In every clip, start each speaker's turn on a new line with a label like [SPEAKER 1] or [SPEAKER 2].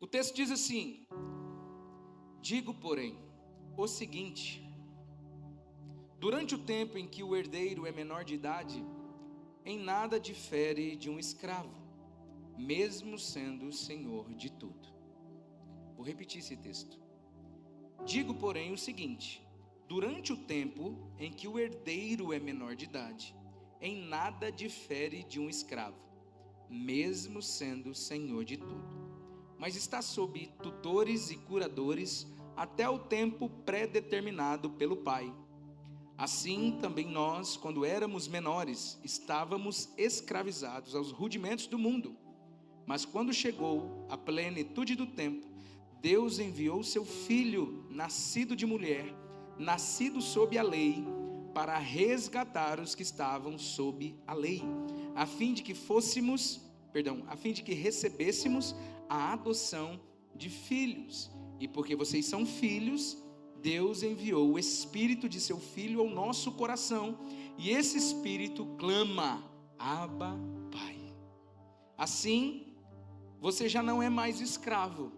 [SPEAKER 1] O texto diz assim: digo, porém, o seguinte: durante o tempo em que o herdeiro é menor de idade, em nada difere de um escravo, mesmo sendo o senhor de tudo. Vou repetir esse texto. Digo, porém, o seguinte: durante o tempo em que o herdeiro é menor de idade, em nada difere de um escravo, mesmo sendo senhor de tudo, mas está sob tutores e curadores até o tempo pré-determinado pelo Pai. Assim também nós, quando éramos menores, estávamos escravizados aos rudimentos do mundo. Mas quando chegou a plenitude do tempo, Deus enviou seu Filho, nascido de mulher, nascido sob a lei, para resgatar os que estavam sob a lei, a fim de que recebêssemos a adoção de filhos. E porque vocês são filhos, Deus enviou o Espírito de seu Filho ao nosso coração, e esse Espírito clama: Abba, Pai. Assim, você já não é mais escravo,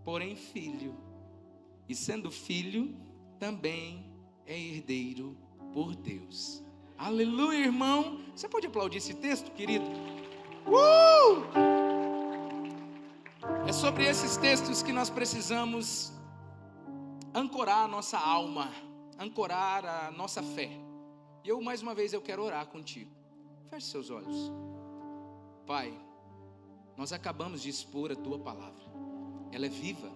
[SPEAKER 1] porém filho, e sendo filho, também é herdeiro por Deus. Aleluia, irmão. Você pode aplaudir esse texto, querido? É sobre esses textos que nós precisamos ancorar a nossa alma, ancorar a nossa fé. E mais uma vez eu quero orar contigo. Feche seus olhos. Pai, nós acabamos de expor a Tua palavra. Ela é viva,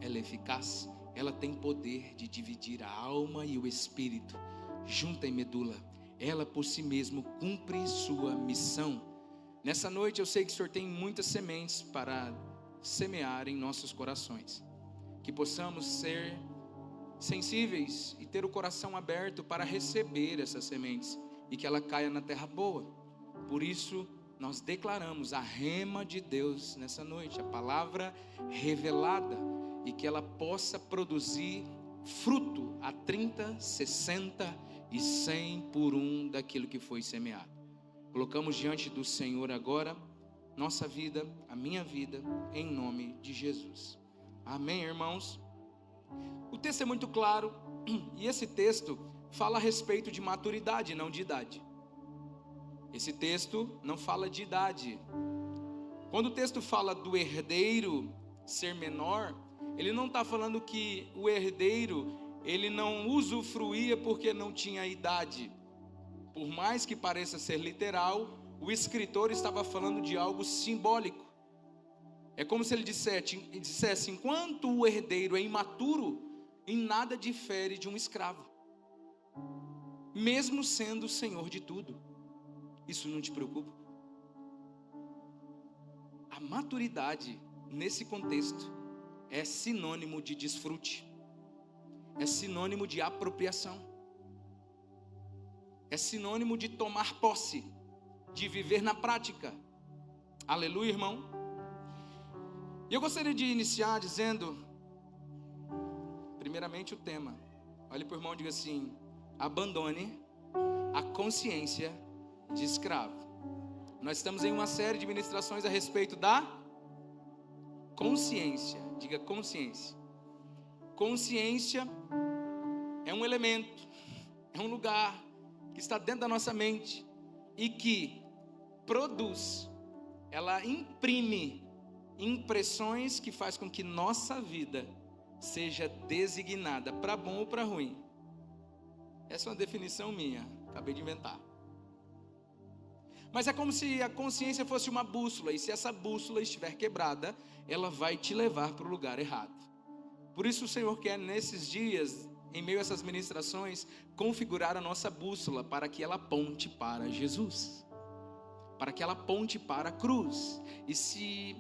[SPEAKER 1] ela é eficaz, ela tem poder de dividir a alma e o espírito, junta em medula. Ela por si mesma cumpre sua missão. Nessa noite eu sei que o Senhor tem muitas sementes para semear em nossos corações. Que possamos ser sensíveis e ter o coração aberto para receber essas sementes, e que ela caia na terra boa. Por isso nós declaramos a rema de Deus nessa noite, a palavra revelada, e que ela possa produzir fruto a 30, 60 e 100 por um daquilo que foi semeado. Colocamos diante do Senhor agora nossa vida, a minha vida, em nome de Jesus. Amém, irmãos? O texto é muito claro, e esse texto fala a respeito de maturidade, não de idade. Esse texto não fala de idade. Quando o texto fala do herdeiro ser menor, ele não está falando que o herdeiro ele não usufruía porque não tinha idade. Por mais que pareça ser literal, o estava falando de algo simbólico. É como se ele dissesse: enquanto o herdeiro é imaturo, em nada difere de um escravo, mesmo sendo o senhor de tudo. Isso não te preocupa? A maturidade, nesse contexto, é sinônimo de desfrute, é sinônimo de apropriação, é sinônimo de tomar posse, de viver na prática. Aleluia, irmão. E eu gostaria de iniciar dizendo, primeiramente, o tema. Olhe para o irmão e diga assim: abandone a consciência de escravo. Nós estamos em uma série de ministrações a respeito da consciência. Diga consciência. Consciência é um elemento, é um lugar que está dentro da nossa mente e que produz, ela imprime impressões que faz com que nossa vida seja designada para bom ou para ruim. Essa é uma definição minha, acabei de inventar. Mas é como se a consciência fosse uma bússola, e se essa bússola estiver quebrada, ela vai te levar para o lugar errado. Por isso o Senhor quer nesses dias, em meio a essas ministrações, configurar a nossa bússola para que ela aponte para Jesus, para que ela aponte para a cruz. E se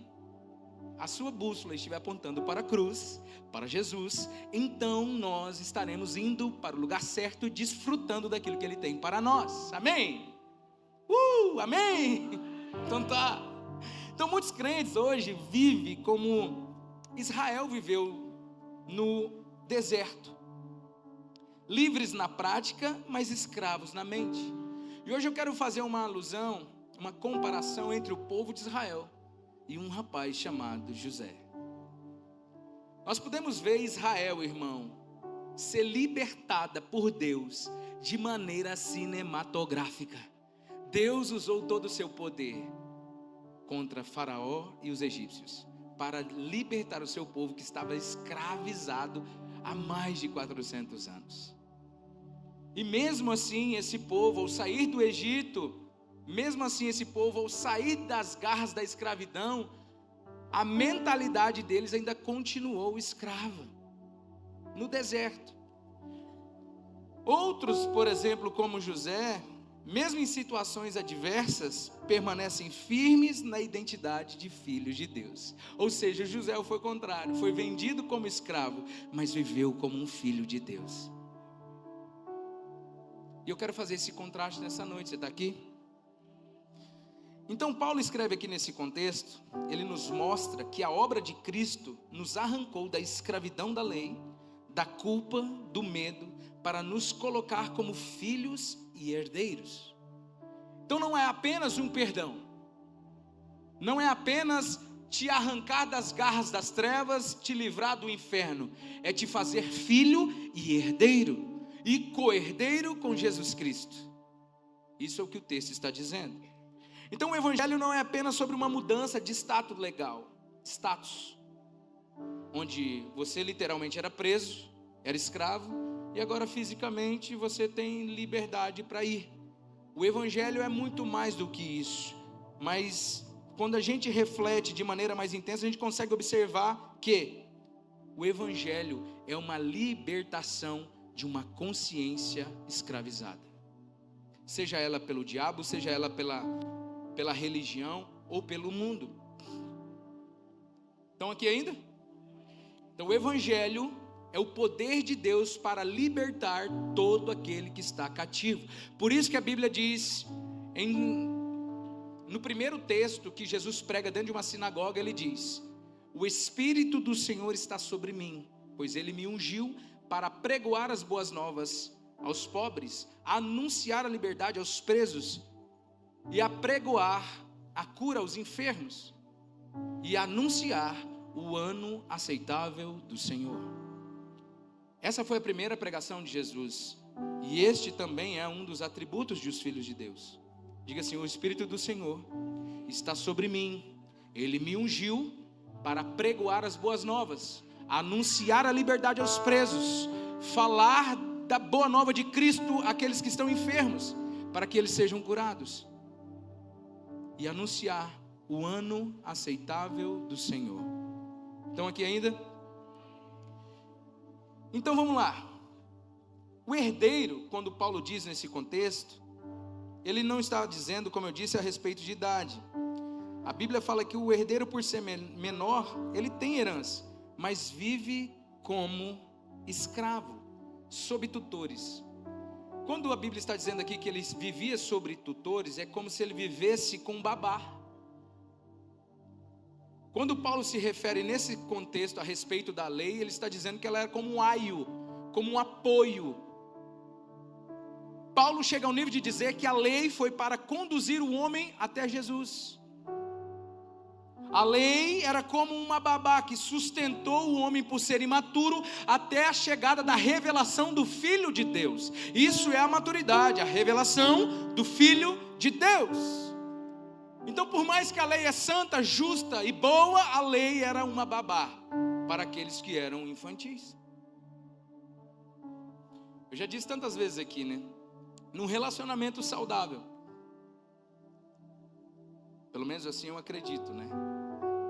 [SPEAKER 1] a sua bússola estiver apontando para a cruz, para Jesus, então nós estaremos indo para o lugar certo, desfrutando daquilo que Ele tem para nós. Amém? Amém? Então tá. Então muitos crentes hoje vivem como Israel viveu no deserto, livres na prática, mas escravos na mente. E hoje eu quero fazer uma alusão, uma comparação entre o povo de Israel e um rapaz chamado José. Nós podemos ver Israel, irmão, ser libertada por Deus de maneira cinematográfica. Deus usou todo o seu poder contra Faraó e os egípcios para libertar o seu povo que estava escravizado há mais de 400 anos. E mesmo assim, esse povo, ao sair do Egito, mesmo assim, esse povo, ao sair das garras da escravidão, a mentalidade deles ainda continuou escrava, no deserto. Outros, por exemplo, como José, mesmo em situações adversas, permanecem firmes na identidade de filhos de Deus. Ou seja, José foi o contrário, foi vendido como escravo, mas viveu como um filho de Deus. E eu quero fazer esse contraste nessa noite, você está aqui? Então Paulo escreve aqui nesse contexto, ele nos mostra que a obra de Cristo nos arrancou da escravidão da lei, da culpa, do medo, para nos colocar como filhos e herdeiros. Então não é apenas um perdão, não é apenas te arrancar das garras das trevas, te livrar do inferno, é te fazer filho e herdeiro, e co-herdeiro com Jesus Cristo. Isso é o que o texto está dizendo. Então o evangelho não é apenas sobre uma mudança de status legal, onde você literalmente era preso, era escravo, e agora fisicamente você tem liberdade para ir. O evangelho é muito mais do que isso, mas quando a gente reflete de maneira mais intensa, a gente consegue observar que o evangelho é uma libertação de uma consciência escravizada, seja ela pelo diabo, seja ela pela religião ou pelo mundo. Estão aqui ainda? Então o evangelho é o poder de Deus para libertar todo aquele que está cativo. Por isso que a Bíblia diz, no primeiro texto que Jesus prega dentro de uma sinagoga, ele diz: o Espírito do Senhor está sobre mim, pois ele me ungiu para pregoar as boas novas aos pobres, a anunciar a liberdade aos presos, e a pregoar a cura aos enfermos, e a anunciar o ano aceitável do Senhor. Essa foi a primeira pregação de Jesus, e este também é um dos atributos dos filhos de Deus. Diga assim: o Espírito do Senhor está sobre mim, ele me ungiu para pregoar as boas novas, anunciar a liberdade aos presos, falar da boa nova de Cristo àqueles que estão enfermos, para que eles sejam curados, e anunciar o ano aceitável do Senhor. Estão aqui ainda? Então vamos lá. O herdeiro, quando Paulo diz nesse contexto, ele não está dizendo, como eu disse, a respeito de idade. A Bíblia fala que o herdeiro, por ser menor, ele tem herança, mas vive como escravo, sob tutores. Quando a Bíblia está dizendo aqui que ele vivia sobre tutores, é como se ele vivesse com babá. Quando Paulo se refere nesse contexto a respeito da lei, ele está dizendo que ela era como um aio, como um apoio. Paulo chega ao nível de dizer que a lei foi para conduzir o homem até Jesus. A lei era como uma babá que sustentou o homem por ser imaturo até a chegada da revelação do Filho de Deus. Isso é a maturidade, a revelação do Filho de Deus. Então, por mais que a lei é santa, justa e boa, a lei era uma babá para aqueles que eram infantis. Eu já disse tantas vezes aqui, né? Num relacionamento saudável, pelo menos assim eu acredito, né?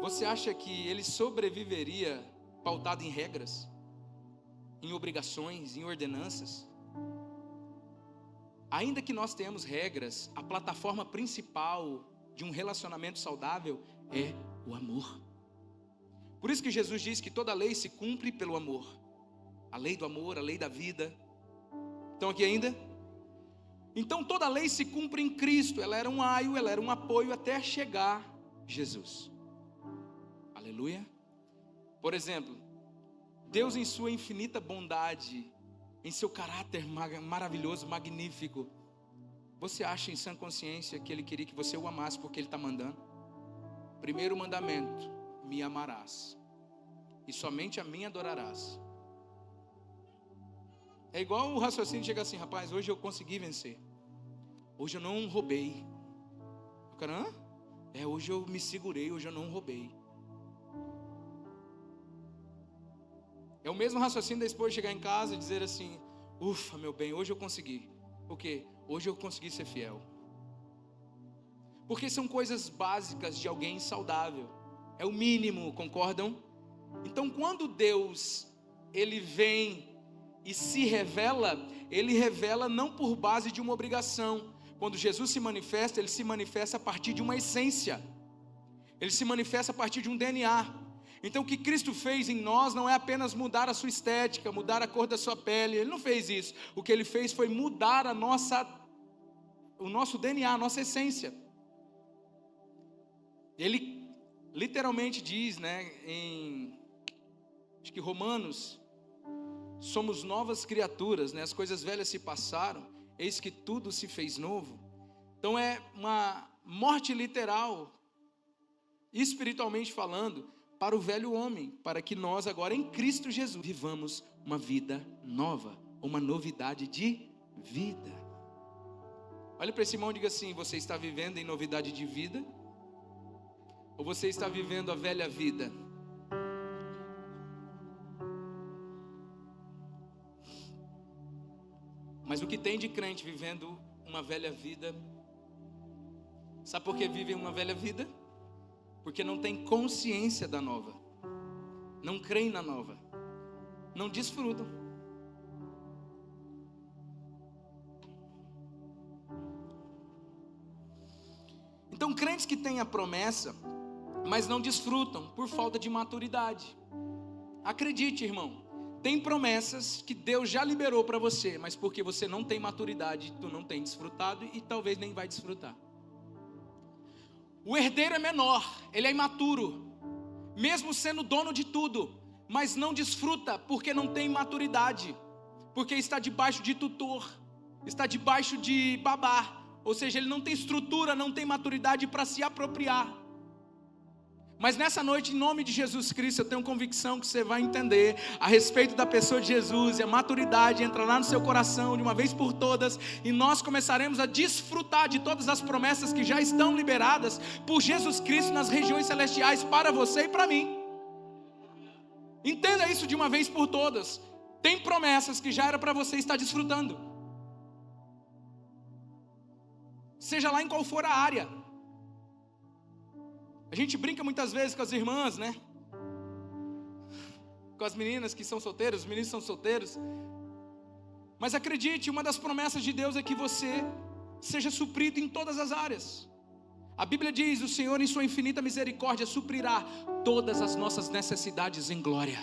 [SPEAKER 1] Você acha que ele sobreviveria pautado em regras, em obrigações, em ordenanças? Ainda que nós tenhamos regras, a plataforma principal de um relacionamento saudável é o amor. Por isso que Jesus diz que toda lei se cumpre pelo amor. A lei do amor, a lei da vida. Estão aqui ainda? Então toda lei se cumpre em Cristo. Ela era um aio, ela era um apoio até chegar Jesus. Aleluia. Por exemplo, Deus em sua infinita bondade, em seu caráter maravilhoso, magnífico, você acha em sã consciência que Ele queria que você o amasse porque Ele está mandando? Primeiro mandamento: me amarás, e somente a mim adorarás. É igual o raciocínio chega assim: rapaz, hoje eu consegui vencer. Hoje eu não roubei. O cara, hã? Hoje eu me segurei, hoje eu não roubei. É o mesmo raciocínio da esposa chegar em casa e dizer assim: ufa, meu bem, hoje eu consegui. O quê? Hoje eu consegui ser fiel. Porque são coisas básicas de alguém saudável. É o mínimo, concordam? Então quando Deus, Ele vem e se revela, Ele revela não por base de uma obrigação. Quando Jesus se manifesta, Ele se manifesta a partir de uma essência. Ele se manifesta a partir de um DNA. Então o que Cristo fez em nós não é apenas mudar a sua estética, mudar a cor da sua pele. Ele não fez isso. O que Ele fez foi mudar o nosso DNA, a nossa essência. Ele literalmente diz, em acho que Romanos: somos novas criaturas, as coisas velhas se passaram, eis que tudo se fez novo. Então é uma morte literal, espiritualmente falando, para o velho homem, para que nós agora em Cristo Jesus vivamos uma vida nova, uma novidade de vida. Olha para esse irmão e diga assim: você está vivendo em novidade de vida? Ou você está vivendo a velha vida? Mas o que tem de crente vivendo uma velha vida? Sabe por que vivem uma velha vida? Porque não tem consciência da nova, não creem na nova, não desfrutam. Então crentes que têm a promessa, mas não desfrutam por falta de maturidade. Acredite, irmão, tem promessas que Deus já liberou para você, mas porque você não tem maturidade, tu não tem desfrutado e talvez nem vai desfrutar. O herdeiro é menor, ele é imaturo, mesmo sendo dono de tudo, mas não desfruta porque não tem maturidade, porque está debaixo de tutor, está debaixo de babá, ou seja, ele não tem estrutura, não tem maturidade para se apropriar. Mas nessa noite, em nome de Jesus Cristo, eu tenho convicção que você vai entender a respeito da pessoa de Jesus, e a maturidade entrará no seu coração de uma vez por todas, e nós começaremos a desfrutar de todas as promessas que já estão liberadas por Jesus Cristo nas regiões celestiais para você e para mim. Entenda isso de uma vez por todas. Tem promessas que já era para você estar desfrutando, seja lá em qual for a área. A gente brinca muitas vezes com as irmãs, com as meninas que são solteiras, os meninos que são solteiros. Mas acredite, uma das promessas de Deus é que você seja suprido em todas as áreas. A Bíblia diz: o Senhor em sua infinita misericórdia suprirá todas as nossas necessidades em glória.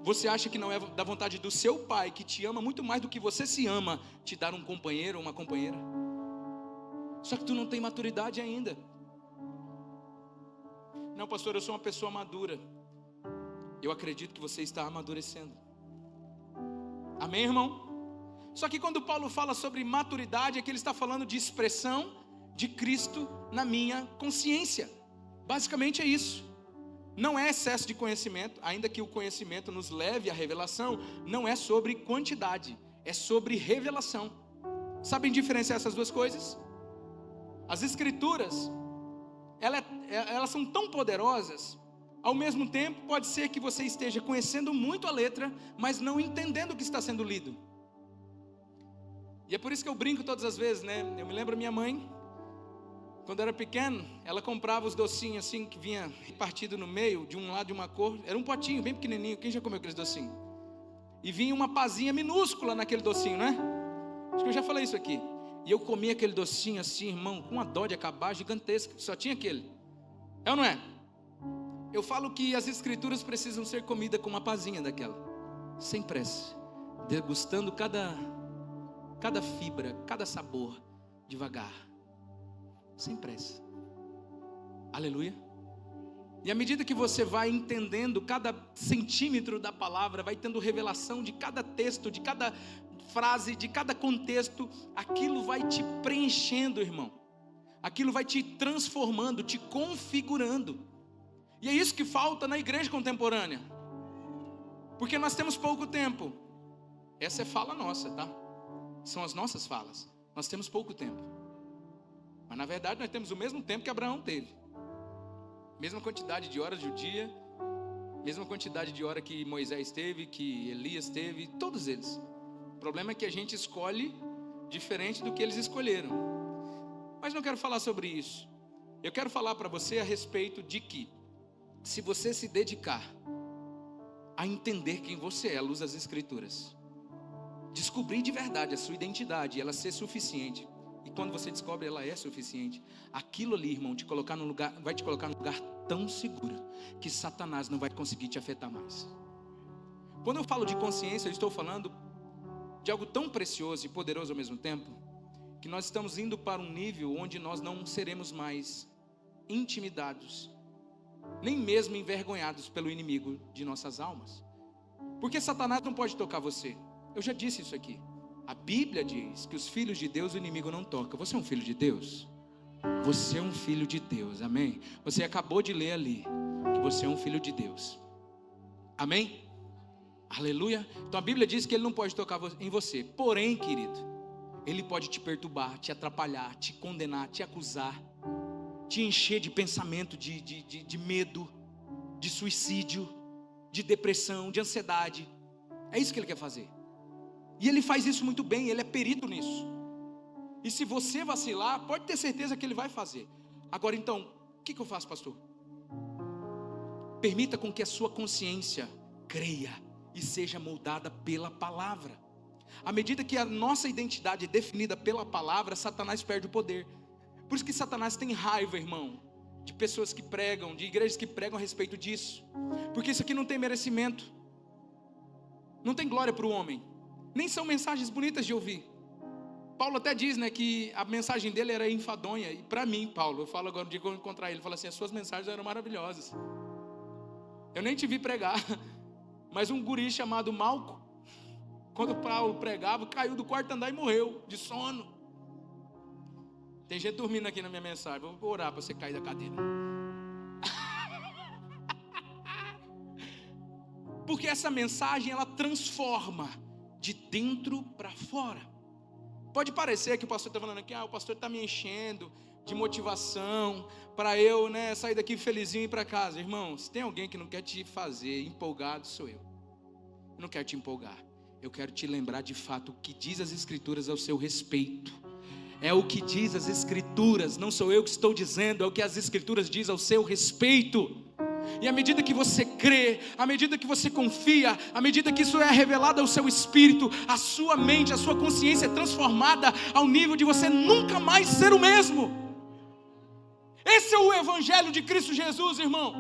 [SPEAKER 1] Você acha que não é da vontade do seu pai, que te ama muito mais do que você se ama, te dar um companheiro ou uma companheira? Só que tu não tem maturidade ainda. Não, pastor, eu sou uma pessoa madura. Eu acredito que você está amadurecendo. Amém, irmão? Só que quando Paulo fala sobre maturidade, é que ele está falando de expressão de Cristo na minha consciência. Basicamente é isso. Não é excesso de conhecimento, ainda que o conhecimento nos leve à revelação. Não é sobre quantidade, é sobre revelação. Sabem diferenciar essas duas coisas? As escrituras, elas são tão poderosas. Ao mesmo tempo, pode ser que você esteja conhecendo muito a letra, mas não entendendo o que está sendo lido. E é por isso que eu brinco todas as vezes, Eu me lembro da minha mãe, quando eu era pequeno, ela comprava os docinhos assim, que vinha repartido no meio, de um lado de uma cor. Era um potinho bem pequenininho. Quem já comeu aqueles docinhos? E vinha uma pazinha minúscula naquele docinho, Acho que eu já falei isso aqui. E eu comia aquele docinho assim, irmão, com uma dó de acabar gigantesca. Só tinha aquele. É ou não é? Eu falo que as escrituras precisam ser comida com uma pazinha daquela, sem pressa, degustando cada fibra, cada sabor, devagar, sem pressa. Aleluia. E à medida que você vai entendendo cada centímetro da palavra, vai tendo revelação de cada texto, de cada frase, de cada contexto, aquilo vai te preenchendo, irmão. Aquilo vai te transformando, te configurando. E é isso que falta na igreja contemporânea. Porque nós temos pouco tempo. Essa é fala nossa, tá? São as nossas falas. Nós temos pouco tempo. Mas na verdade nós temos o mesmo tempo que Abraão teve. Mesma quantidade de horas do dia. Mesma quantidade de hora que Moisés teve, que Elias teve, todos eles. O problema é que a gente escolhe diferente do que eles escolheram. Mas não quero falar sobre isso. Eu quero falar para você a respeito de que, se você se dedicar a entender quem você é à luz das Escrituras, descobrir de verdade a sua identidade, ela ser suficiente, e quando você descobre ela é suficiente, aquilo ali, irmão, vai te colocar num lugar tão seguro que Satanás não vai conseguir te afetar mais. Quando eu falo de consciência, eu estou falando de algo tão precioso e poderoso ao mesmo tempo, que nós estamos indo para um nível onde nós não seremos mais intimidados, nem mesmo envergonhados pelo inimigo de nossas almas. Porque Satanás não pode tocar você. Eu já disse isso aqui. A Bíblia diz que os filhos de Deus o inimigo não toca. Você é um filho de Deus? Você é um filho de Deus, amém? Você acabou de ler ali que você é um filho de Deus, amém? Aleluia. Então a Bíblia diz que ele não pode tocar em você. Porém, querido, ele pode te perturbar, te atrapalhar, te condenar, te acusar, te encher de pensamento de medo, de suicídio, de depressão, de ansiedade. É isso que ele quer fazer. E ele faz isso muito bem, ele é perito nisso. E se você vacilar, pode ter certeza que ele vai fazer. Agora então, o que eu faço, pastor? Permita com que a sua consciência creia e seja moldada pela palavra. À medida que a nossa identidade é definida pela palavra, Satanás perde o poder. Por isso que Satanás tem raiva, irmão, de pessoas que pregam, de igrejas que pregam a respeito disso. Porque isso aqui não tem merecimento, não tem glória para o homem, nem são mensagens bonitas de ouvir. Paulo até diz, né, que a mensagem dele era enfadonha. E para mim, Paulo, eu falo agora no dia que eu encontrar ele, ele fala assim: as suas mensagens eram maravilhosas. Eu nem te vi pregar, mas um guri chamado Malco, quando Paulo pregava, caiu do quarto andar e morreu de sono. Tem gente dormindo aqui na minha mensagem. Vou orar para você cair da cadeira. Porque essa mensagem, ela transforma de dentro para fora. Pode parecer que o pastor está falando aqui, o pastor está me enchendo de motivação para eu, sair daqui felizinho e ir para casa. Irmão, se tem alguém que não quer te fazer empolgado, sou eu. Eu não quero te empolgar. Eu quero te lembrar de fato o que diz as Escrituras ao seu respeito. É o que diz as Escrituras, não sou eu que estou dizendo, é o que as Escrituras dizem ao seu respeito. E à medida que você crê, à medida que você confia, à medida que isso é revelado ao seu espírito, a sua mente, a sua consciência é transformada ao nível de você nunca mais ser o mesmo. Esse é o Evangelho de Cristo Jesus, irmão.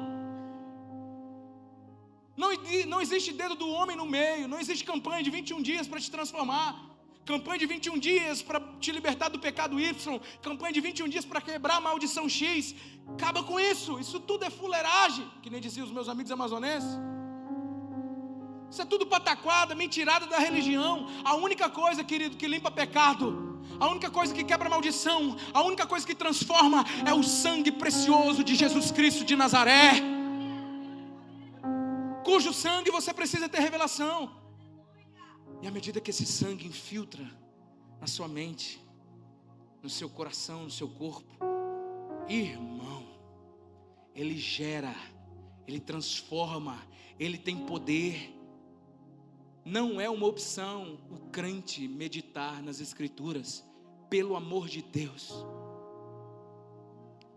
[SPEAKER 1] Não existe dedo do homem no meio, não existe campanha de 21 dias para te transformar. Campanha de 21 dias para te libertar do pecado Y. Campanha de 21 dias para quebrar a maldição X. Acaba com isso. Isso tudo é fuleiragem, que nem diziam os meus amigos amazonenses. Isso é tudo pataquada, mentirada da religião. A única coisa, querido, que limpa pecado, a única coisa que quebra maldição, a única coisa que transforma é o sangue precioso de Jesus Cristo de Nazaré, cujo sangue você precisa ter revelação. E à medida que esse sangue infiltra na sua mente, no seu coração, no seu corpo, irmão, ele gera, ele transforma, ele tem poder. Não é uma opção o crente meditar nas Escrituras, pelo amor de Deus.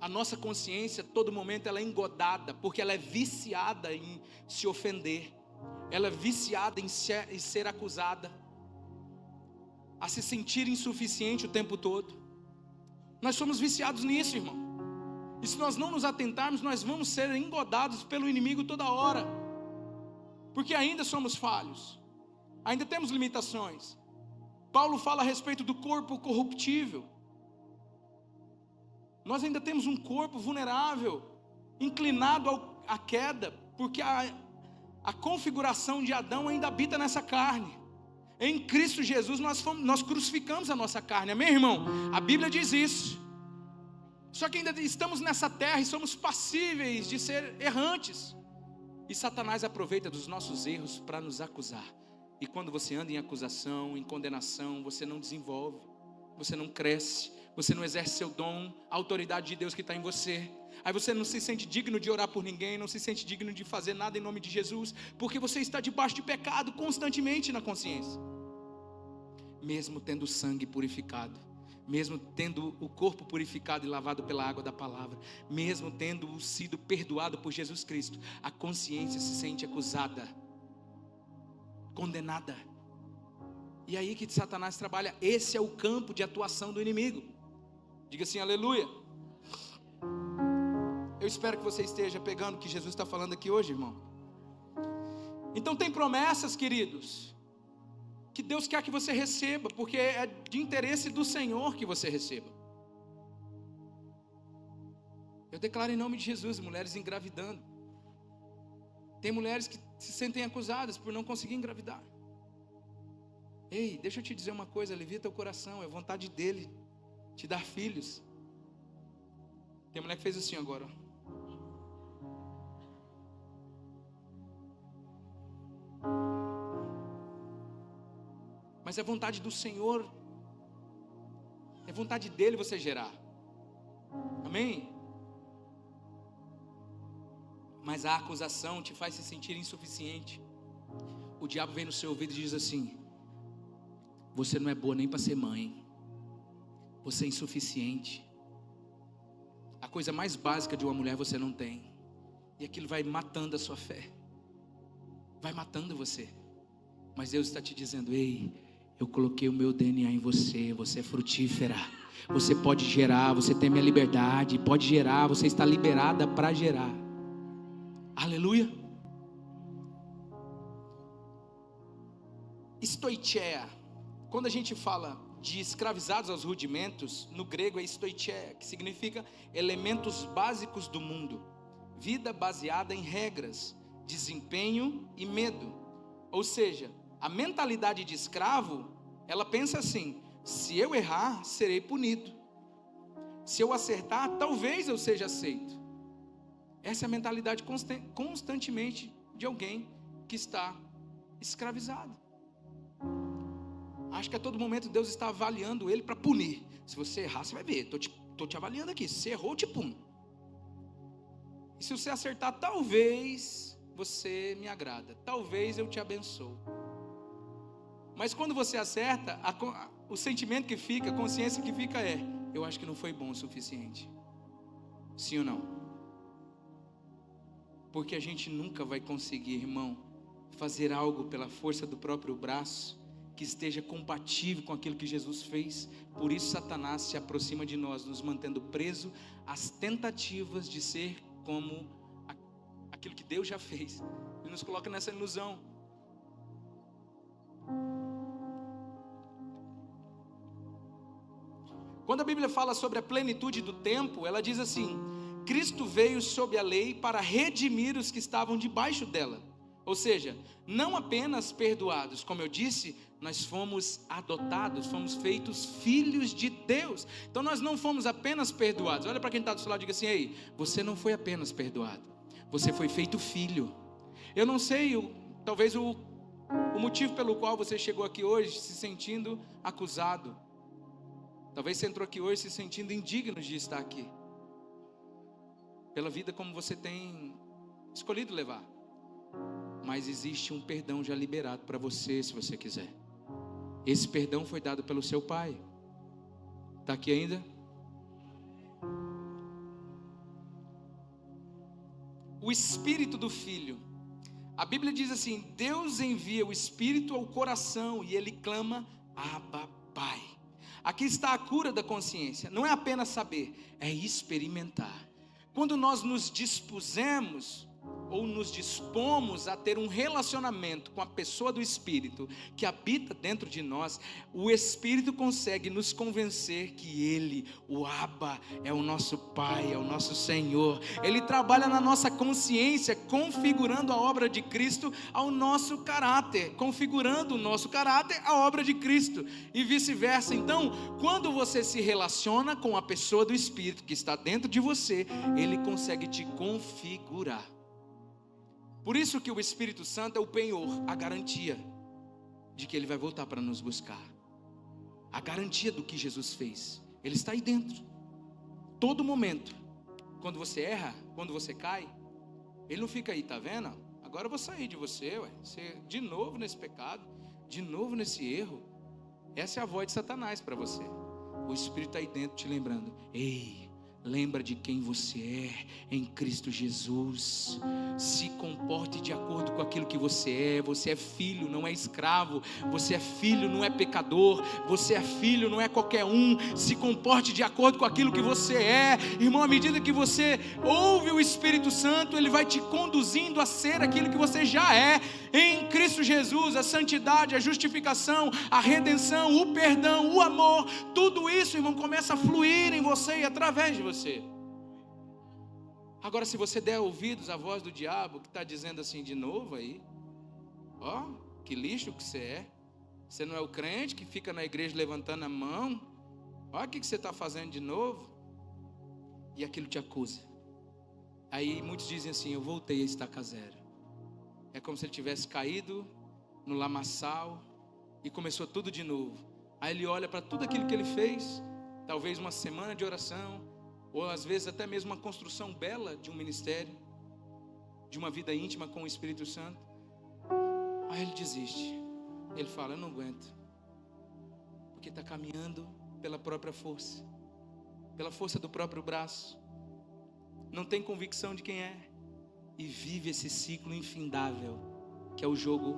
[SPEAKER 1] A nossa consciência, todo momento, ela é engodada, porque ela é viciada em se ofender. Ela é viciada em ser acusada, a se sentir insuficiente o tempo todo. Nós somos viciados nisso, irmão. E se nós não nos atentarmos, nós vamos ser engodados pelo inimigo toda hora. Porque ainda somos falhos, ainda temos limitações. Paulo fala a respeito do corpo corruptível. Nós ainda temos um corpo vulnerável, inclinado à queda, porque a configuração de Adão ainda habita nessa carne. Em Cristo Jesus nós crucificamos a nossa carne, amém, irmão? A Bíblia diz isso. Só que ainda estamos nessa terra e somos passíveis de ser errantes. E Satanás aproveita dos nossos erros para nos acusar. E quando você anda em acusação, em condenação, você não desenvolve, você não cresce, você não exerce seu dom, a autoridade de Deus que está em você. Aí você não se sente digno de orar por ninguém, não se sente digno de fazer nada em nome de Jesus, porque você está debaixo de pecado constantemente na consciência. Mesmo tendo o sangue purificado, mesmo tendo o corpo purificado e lavado pela água da palavra, mesmo tendo sido perdoado por Jesus Cristo, a consciência se sente acusada, condenada. E aí que Satanás trabalha. Esse é o campo de atuação do inimigo. Diga assim, aleluia. Eu espero que você esteja pegando o que Jesus está falando aqui hoje, irmão. Então tem promessas, queridos, que Deus quer que você receba, porque é de interesse do Senhor que você receba. Eu declaro em nome de Jesus, mulheres engravidando. Tem mulheres que se sentem acusadas por não conseguir engravidar. Ei, deixa eu te dizer uma coisa, alivia teu coração, é vontade dele te dar filhos. Tem mulher que fez assim agora, ó. Mas é vontade do Senhor, é vontade dele você gerar. Amém? Mas a acusação te faz se sentir insuficiente. O diabo vem no seu ouvido e diz assim: você não é boa nem para ser mãe, você é insuficiente. A coisa mais básica de uma mulher você não tem. E aquilo vai matando a sua fé, vai matando você. Mas Deus está te dizendo: ei, eu coloquei o meu DNA em você, você é frutífera, você pode gerar, você tem minha liberdade, pode gerar, você está liberada para gerar. Aleluia. Stoicheia. Quando a gente fala de escravizados aos rudimentos, no grego é stoicheia, que significa elementos básicos do mundo, vida baseada em regras, desempenho e medo. Ou seja, a mentalidade de escravo, ela pensa assim: se eu errar, serei punido, se eu acertar, talvez eu seja aceito. Essa é a mentalidade constantemente de alguém que está escravizado. Acho que a todo momento Deus está avaliando ele para punir. Se você errar, você vai ver, estou te avaliando aqui. Se você errou, eu te puno. E se você acertar, talvez você me agrada, talvez eu te abençoo. Mas quando você acerta, o sentimento que fica, a consciência que fica é: eu acho que não foi bom o suficiente. Sim ou não? Porque a gente nunca vai conseguir, irmão, fazer algo pela força do próprio braço que esteja compatível com aquilo que Jesus fez. Por isso Satanás se aproxima de nós, nos mantendo preso às tentativas de ser como aquilo que Deus já fez. Ele nos coloca nessa ilusão. Quando a Bíblia fala sobre a plenitude do tempo, ela diz assim: Cristo veio sob a lei para redimir os que estavam debaixo dela. Ou seja, não apenas perdoados, como eu disse, nós fomos adotados, fomos feitos filhos de Deus. Então nós não fomos apenas perdoados. Olha para quem está do seu lado e diga assim: ei, você não foi apenas perdoado, você foi feito filho. Eu não sei, talvez o motivo pelo qual você chegou aqui hoje se sentindo acusado. Talvez você entrou aqui hoje se sentindo indigno de estar aqui, pela vida como você tem escolhido levar. Mas existe um perdão já liberado para você, se você quiser. Esse perdão foi dado pelo seu pai. Está aqui ainda? O Espírito do Filho. A Bíblia diz assim: Deus envia o Espírito ao coração e ele clama: Abba, Pai. Aqui está a cura da consciência. Não é apenas saber, é experimentar. Quando nós nos dispusemos ou nos dispomos a ter um relacionamento com a pessoa do Espírito que habita dentro de nós, o Espírito consegue nos convencer que Ele, o Abba, é o nosso Pai, é o nosso Senhor. Ele trabalha na nossa consciência, configurando a obra de Cristo ao nosso caráter, configurando o nosso caráter à obra de Cristo, e vice-versa. Então, quando você se relaciona com a pessoa do Espírito que está dentro de você, Ele consegue te configurar. Por isso que o Espírito Santo é o penhor, a garantia de que Ele vai voltar para nos buscar. A garantia do que Jesus fez. Ele está aí dentro. Todo momento. Quando você erra, quando você cai, Ele não fica aí, tá vendo? Agora eu vou sair de você, você de novo nesse pecado, de novo nesse erro. Essa é a voz de Satanás para você. O Espírito está aí dentro te lembrando: ei, lembra de quem você é em Cristo Jesus. Se comporte de acordo com aquilo que você é. Você é filho, não é escravo. Você é filho, não é pecador. Você é filho, não é qualquer um. Se comporte de acordo com aquilo que você é. Irmão, à medida que você ouve o Espírito Santo, ele vai te conduzindo a ser aquilo que você já é em Cristo Jesus. A santidade, a justificação, a redenção, o perdão, o amor, tudo isso, irmão, começa a fluir em você e através de você. Agora, se você der ouvidos à voz do diabo, que está dizendo assim de novo aí: ó, que lixo que você é. Você não é o crente que fica na igreja levantando a mão. Olha o que você está fazendo de novo. E aquilo te acusa. Aí muitos dizem assim: eu voltei a estaca zero. É como se ele tivesse caído no lamaçal e começou tudo de novo. Aí ele olha para tudo aquilo que ele fez, talvez uma semana de oração, ou às vezes até mesmo uma construção bela de um ministério, de uma vida íntima com o Espírito Santo. Aí ele desiste. Ele fala: eu não aguento. Porque está caminhando pela própria força, pela força do próprio braço. Não tem convicção de quem é. E vive esse ciclo infindável, que é o jogo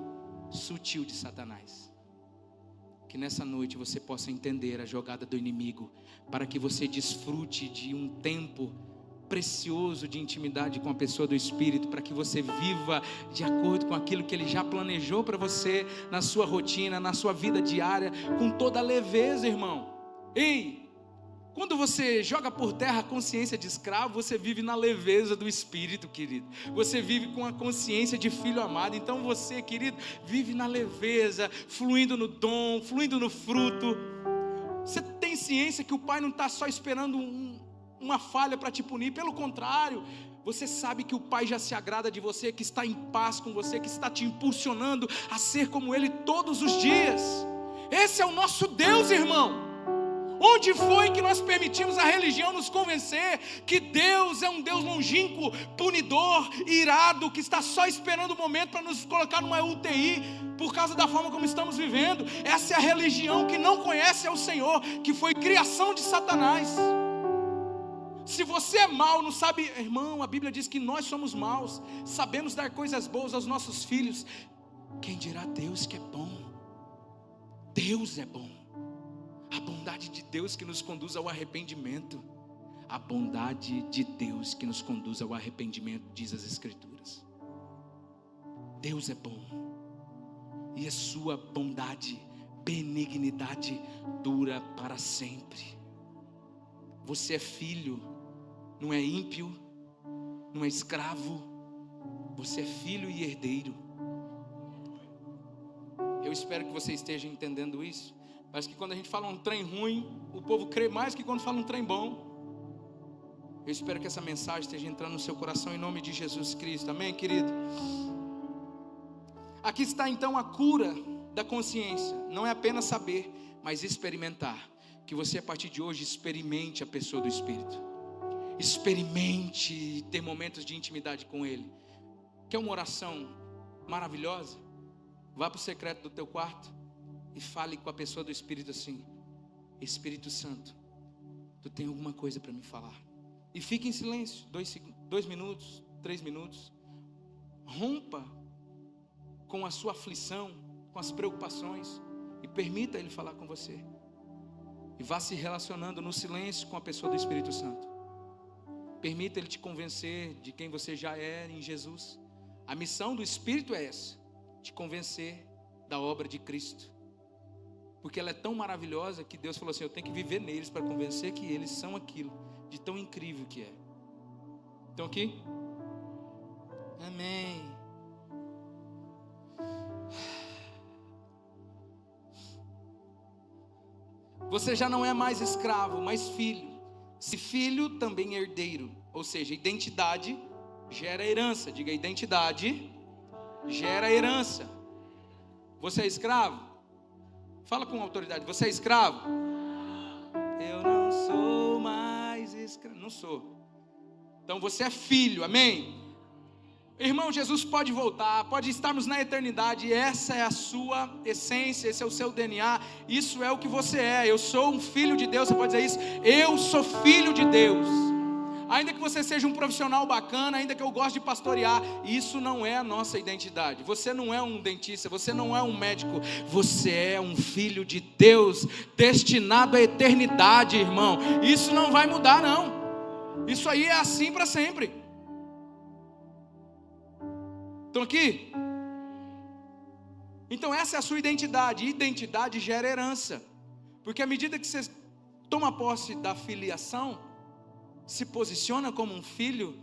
[SPEAKER 1] sutil de Satanás. Que nessa noite você possa entender a jogada do inimigo, para que você desfrute de um tempo precioso de intimidade com a pessoa do Espírito, para que você viva de acordo com aquilo que Ele já planejou para você, na sua rotina, na sua vida diária, com toda a leveza, irmão. Ei, quando você joga por terra a consciência de escravo, você vive na leveza do Espírito, querido. Você vive com a consciência de filho amado. Então você, querido, vive na leveza, fluindo no dom, fluindo no fruto. Você tem ciência que o Pai não está só esperando uma falha para te punir. Pelo contrário, você sabe que o Pai já se agrada de você, que está em paz com você, que está te impulsionando a ser como Ele todos os dias. Esse é o nosso Deus, irmão. Onde foi que nós permitimos a religião nos convencer que Deus é um Deus longínquo, punidor, irado, que está só esperando o momento para nos colocar numa UTI por causa da forma como estamos vivendo? Essa é a religião que não conhece ao Senhor, que foi criação de Satanás. Se você é mau, não sabe, irmão, a Bíblia diz que nós somos maus, sabemos dar coisas boas aos nossos filhos. Quem dirá Deus que é bom? Deus é bom. A bondade de Deus que nos conduz ao arrependimento. A bondade de Deus que nos conduz ao arrependimento, diz as Escrituras. Deus é bom. E a sua bondade, benignidade dura para sempre. Você é filho, não é ímpio, não é escravo. Você é filho e herdeiro. Eu espero que você esteja entendendo isso. Parece que quando a gente fala um trem ruim, o povo crê mais que quando fala um trem bom. Eu espero que essa mensagem esteja entrando no seu coração em nome de Jesus Cristo. Amém, querido? Aqui está então a cura da consciência. Não é apenas saber, mas experimentar. Que você a partir de hoje experimente a pessoa do Espírito. Experimente ter momentos de intimidade com Ele. Quer uma oração maravilhosa? Vá para o secreto do teu quarto e fale com a pessoa do Espírito assim: Espírito Santo, tu tem alguma coisa para me falar? E fique em silêncio, 2 minutos, 3 minutos. Rompa com a sua aflição, com as preocupações, e permita Ele falar com você. E vá se relacionando no silêncio com a pessoa do Espírito Santo. Permita Ele te convencer de quem você já é em Jesus. A missão do Espírito é essa: te convencer da obra de Cristo. Porque ela é tão maravilhosa que Deus falou assim: eu tenho que viver neles para convencer que eles são aquilo, de tão incrível que é. Estão aqui? Amém. Você já não é mais escravo, mas filho. Se filho, também herdeiro. Ou seja, identidade gera herança. Diga, identidade gera herança. Você é escravo? Fala com autoridade. Você é escravo? Eu não sou mais escravo. Não sou. Então você é filho, amém? Irmão, Jesus pode voltar, pode estarmos na eternidade. Essa é a sua essência, esse é o seu DNA. Isso é o que você é. Eu sou um filho de Deus. Você pode dizer isso? Eu sou filho de Deus. Ainda que você seja um profissional bacana, ainda que eu goste de pastorear, isso não é a nossa identidade. Você não é um dentista, você não é um médico. Você é um filho de Deus, destinado à eternidade, irmão. Isso não vai mudar, não. Isso aí é assim para sempre. Estão aqui? Então essa é a sua identidade. Identidade gera herança. Porque à medida que você toma posse da filiação, se posiciona como um filho,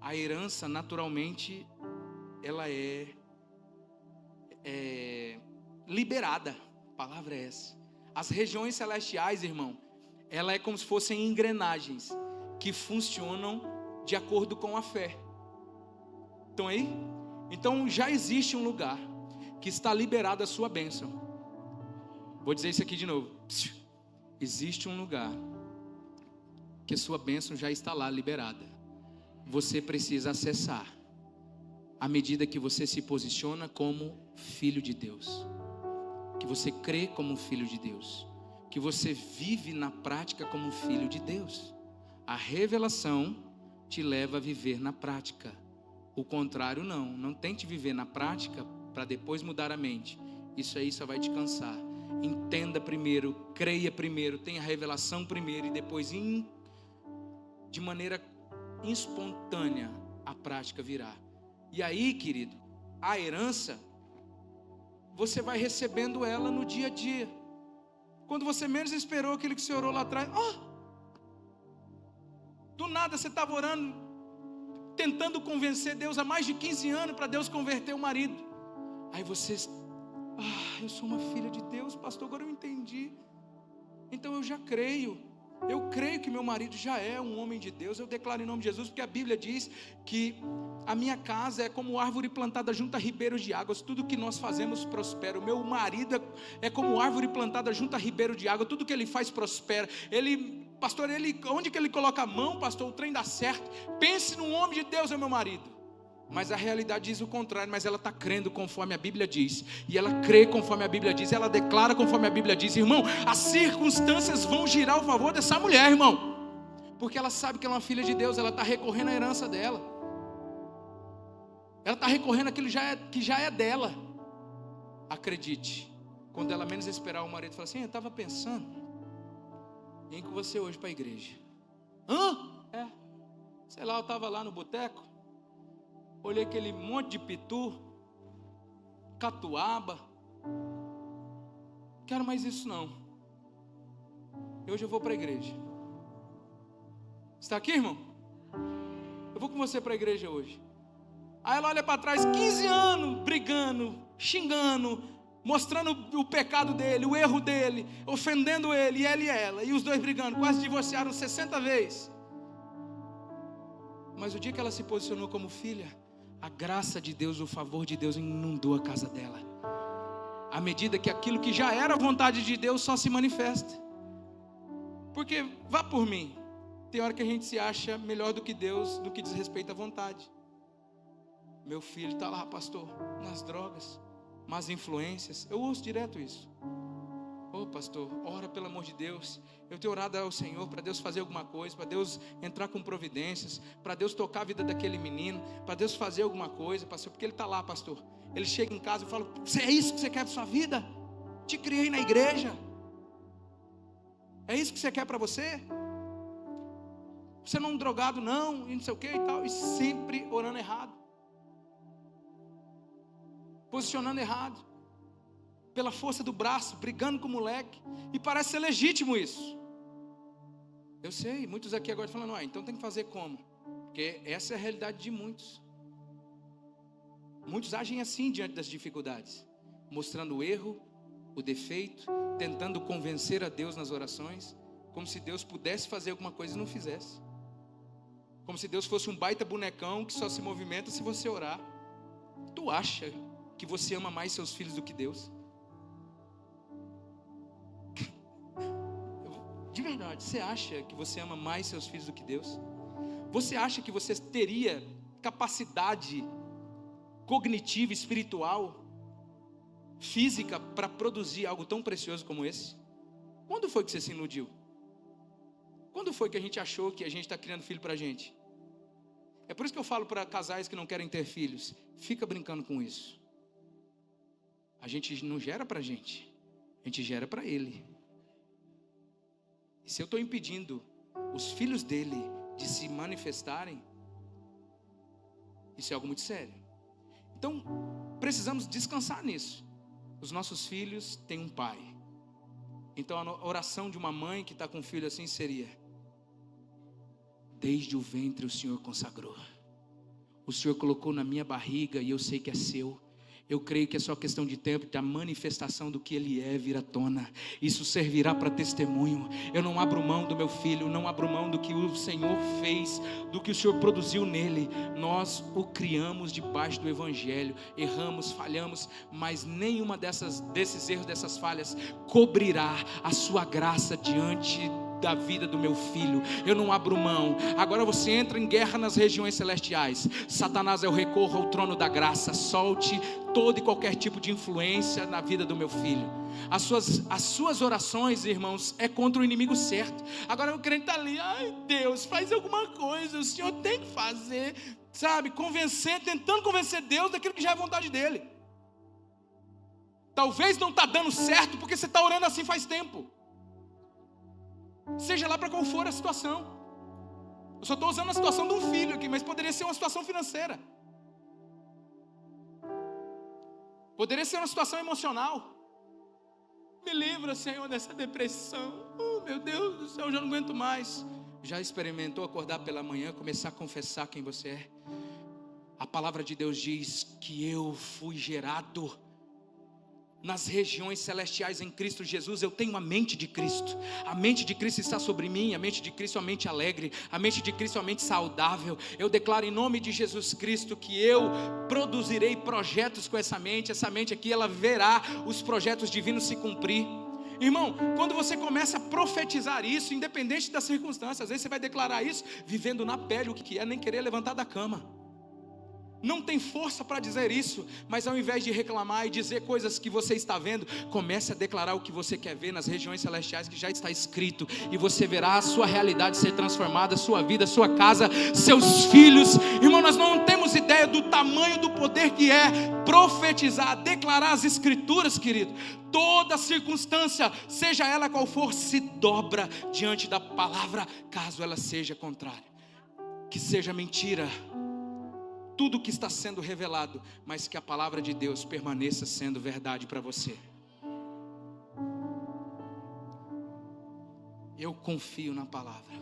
[SPEAKER 1] a herança naturalmente ela é liberada. A palavra é essa. As regiões celestiais, irmão, ela é como se fossem engrenagens que funcionam de acordo com a fé. Estão aí? Então já existe um lugar que está liberada a sua bênção. Vou dizer isso aqui de novo. Existe um lugar que a sua bênção já está lá liberada. Você precisa acessar à medida que você se posiciona como filho de Deus, que você crê como filho de Deus, que você vive na prática como filho de Deus. A revelação te leva a viver na prática. O contrário não tente viver na prática para depois mudar a mente. Isso aí só vai te cansar. Entenda primeiro, creia primeiro, tenha a revelação primeiro e depois de maneira espontânea a prática virá. E aí, querido, a herança você vai recebendo ela no dia a dia. Quando você menos esperou aquilo que você orou lá atrás, do nada você estava orando, tentando convencer Deus há mais de 15 anos para Deus converter o marido. Aí você, eu sou uma filha de Deus, pastor, agora eu entendi. Então eu já creio. Eu creio que meu marido já é um homem de Deus. Eu declaro em nome de Jesus, porque a Bíblia diz que a minha casa é como árvore plantada junto a ribeiros de águas. Tudo que nós fazemos prospera. O meu marido é como árvore plantada junto a ribeiro de água. Tudo que ele faz prospera. Pastor, onde que ele coloca a mão, pastor, o trem dá certo. Pense num homem de Deus, é meu marido. Mas a realidade diz o contrário. Mas ela está crendo conforme a Bíblia diz. E ela crê conforme a Bíblia diz. Ela declara conforme a Bíblia diz. Irmão, as circunstâncias vão girar ao favor dessa mulher, irmão. Porque ela sabe que ela é uma filha de Deus. Ela está recorrendo à herança dela. Ela está recorrendo àquilo que já é dela. Acredite. Quando ela menos esperar, o marido fala assim: eu estava pensando em com você hoje para a igreja. Sei lá, eu estava lá no boteco, olhei aquele monte de pitu, catuaba, quero mais isso não. Hoje eu vou para a igreja. Está aqui, irmão? Eu vou com você para a igreja hoje. Aí ela olha para trás, 15 anos brigando, xingando, mostrando o pecado dele, o erro dele, ofendendo ele, e ele e ela, e os dois brigando, quase divorciaram 60 vezes. Mas o dia que ela se posicionou como filha, a graça de Deus, o favor de Deus inundou a casa dela. À medida que aquilo que já era a vontade de Deus só se manifesta. Porque, vá por mim, tem hora que a gente se acha melhor do que Deus, no que diz respeito à vontade. Meu filho está lá, pastor, nas drogas, más influências. Eu ouço direto isso. Pastor, ora pelo amor de Deus. Eu tenho orado ao Senhor para Deus fazer alguma coisa, para Deus entrar com providências, para Deus tocar a vida daquele menino, para Deus fazer alguma coisa, pastor, porque ele está lá, pastor. Ele chega em casa e fala: é isso que você quer para sua vida? Te criei na igreja. É isso que você quer para você? Você não é um drogado não, e não sei o que e tal. E sempre orando errado. Posicionando errado. Pela força do braço, brigando com o moleque. E parece ser legítimo isso. Eu sei, muitos aqui agora falando, então tem que fazer como? Porque essa é a realidade de muitos. Muitos agem assim diante das dificuldades. Mostrando o erro, o defeito, tentando convencer a Deus nas orações. Como se Deus pudesse fazer alguma coisa e não fizesse. Como se Deus fosse um baita bonecão que só se movimenta se você orar. Tu acha que você ama mais seus filhos do que Deus? De verdade, você acha que você ama mais seus filhos do que Deus? Você acha que você teria capacidade cognitiva, espiritual, física para produzir algo tão precioso como esse? Quando foi que você se iludiu? Quando foi que a gente achou que a gente está criando filho para a gente? É por isso que eu falo para casais que não querem ter filhos, fica brincando com isso. A gente não gera para a gente gera para Ele. E se eu estou impedindo os filhos dele de se manifestarem, isso é algo muito sério. Então, precisamos descansar nisso. Os nossos filhos têm um pai. Então, a oração de uma mãe que está com um filho assim seria: desde o ventre o Senhor consagrou. O Senhor colocou na minha barriga e eu sei que é seu. Eu creio que é só questão de tempo, da manifestação do que Ele é vir à tona. Isso servirá para testemunho. Eu não abro mão do meu filho, não abro mão do que o Senhor fez, do que o Senhor produziu nele. Nós o criamos debaixo do Evangelho. Erramos, falhamos, mas nenhuma desses erros, dessas falhas, cobrirá a sua graça diante da vida do meu filho. Eu não abro mão. Agora você entra em guerra nas regiões celestiais. Satanás, eu recorro ao trono da graça. Solte todo e qualquer tipo de influência na vida do meu filho. As suas orações, irmãos, é contra o inimigo certo. Agora o crente está ali, ai Deus, faz alguma coisa, o Senhor tem que fazer, sabe, tentando convencer Deus daquilo que já é vontade dele. Talvez não está dando certo porque você está orando assim faz tempo. Seja lá para qual for a situação. Eu só estou usando a situação de um filho aqui, mas poderia ser uma situação financeira. Poderia ser uma situação emocional. Me livra, Senhor, dessa depressão. Oh, meu Deus do céu, eu já não aguento mais. Já experimentou acordar pela manhã, começar a confessar quem você é? A palavra de Deus diz que eu fui gerado nas regiões celestiais em Cristo Jesus. Eu tenho a mente de Cristo. A mente de Cristo está sobre mim. A mente de Cristo é uma mente alegre. A mente de Cristo é uma mente saudável. Eu declaro em nome de Jesus Cristo que eu produzirei projetos com essa mente. Essa mente aqui, ela verá os projetos divinos se cumprir. Irmão, quando você começa a profetizar isso, independente das circunstâncias, às vezes você vai declarar isso vivendo na pele o que é, nem querer levantar da cama. Não tem força para dizer isso, mas ao invés de reclamar e dizer coisas que você está vendo, comece a declarar o que você quer ver nas regiões celestiais que já está escrito, e você verá a sua realidade ser transformada, a sua vida, a sua casa, seus filhos. Irmão, nós não temos ideia do tamanho do poder que é profetizar, declarar as escrituras, querido. Toda circunstância, seja ela qual for, se dobra diante da palavra, caso ela seja contrária, que seja mentira tudo que está sendo revelado, mas que a palavra de Deus permaneça sendo verdade para você. Eu confio na palavra,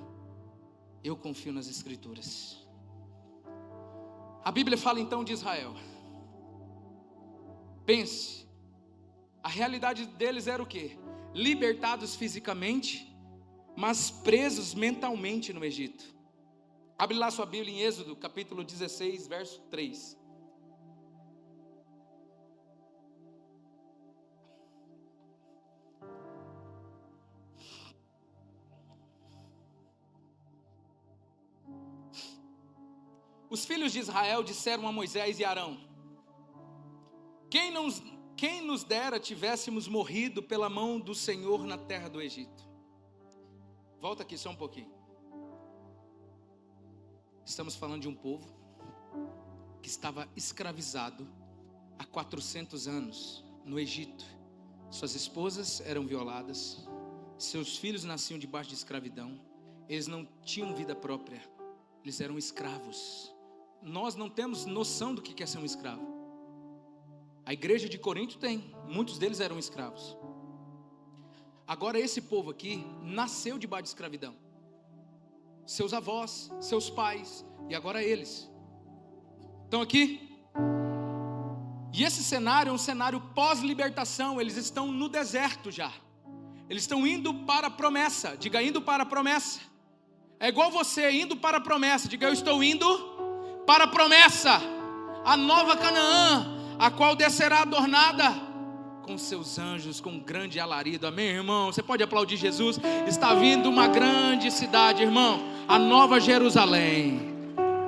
[SPEAKER 1] eu confio nas escrituras. A Bíblia fala então de Israel. Pense, a realidade deles era o quê? Libertados fisicamente, mas presos mentalmente no Egito. Abre lá sua Bíblia em Êxodo, capítulo 16, verso 3. Os filhos de Israel disseram a Moisés e Arão: quem nos dera tivéssemos morrido pela mão do Senhor na terra do Egito. Volta aqui só um pouquinho. Estamos falando de um povo que estava escravizado há 400 anos no Egito. Suas esposas eram violadas, seus filhos nasciam debaixo de escravidão. Eles não tinham vida própria, eles eram escravos. Nós não temos noção do que é ser um escravo. A igreja de Corinto tem, muitos deles eram escravos. Agora esse povo aqui nasceu debaixo de escravidão. Seus avós, seus pais, e agora eles estão aqui. E esse cenário é um cenário pós-libertação. Eles estão no deserto já. Eles estão indo para a promessa. Diga, indo para a promessa. É igual você indo para a promessa. Diga, eu estou indo para a promessa, a nova Canaã, a qual descerá adornada com seus anjos, com um grande alarido. Amém, irmão? Você pode aplaudir Jesus? Está vindo uma grande cidade, irmão, a nova Jerusalém,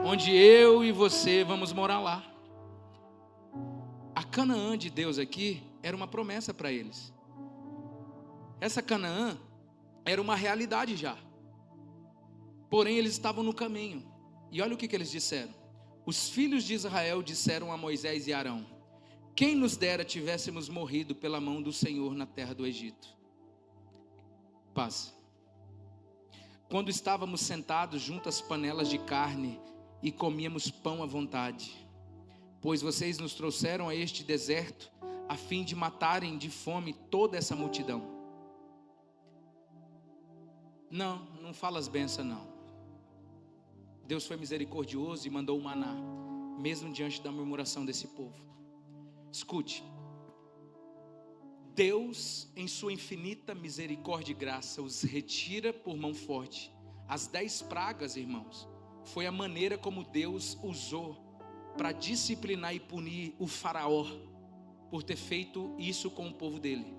[SPEAKER 1] onde eu e você vamos morar lá. A Canaã de Deus aqui era uma promessa para eles. Essa Canaã era uma realidade já. Porém, eles estavam no caminho. E olha o que eles disseram. Os filhos de Israel disseram a Moisés e Arão: quem nos dera tivéssemos morrido pela mão do Senhor na terra do Egito. Paz. Quando estávamos sentados junto às panelas de carne e comíamos pão à vontade, pois vocês nos trouxeram a este deserto a fim de matarem de fome toda essa multidão. Não fala as bênçãos não. Deus foi misericordioso e mandou o maná, mesmo diante da murmuração desse povo. Escute, Deus em sua infinita misericórdia e graça os retira por mão forte. As 10 pragas, irmãos, foi a maneira como Deus usou para disciplinar e punir o faraó por ter feito isso com o povo dele.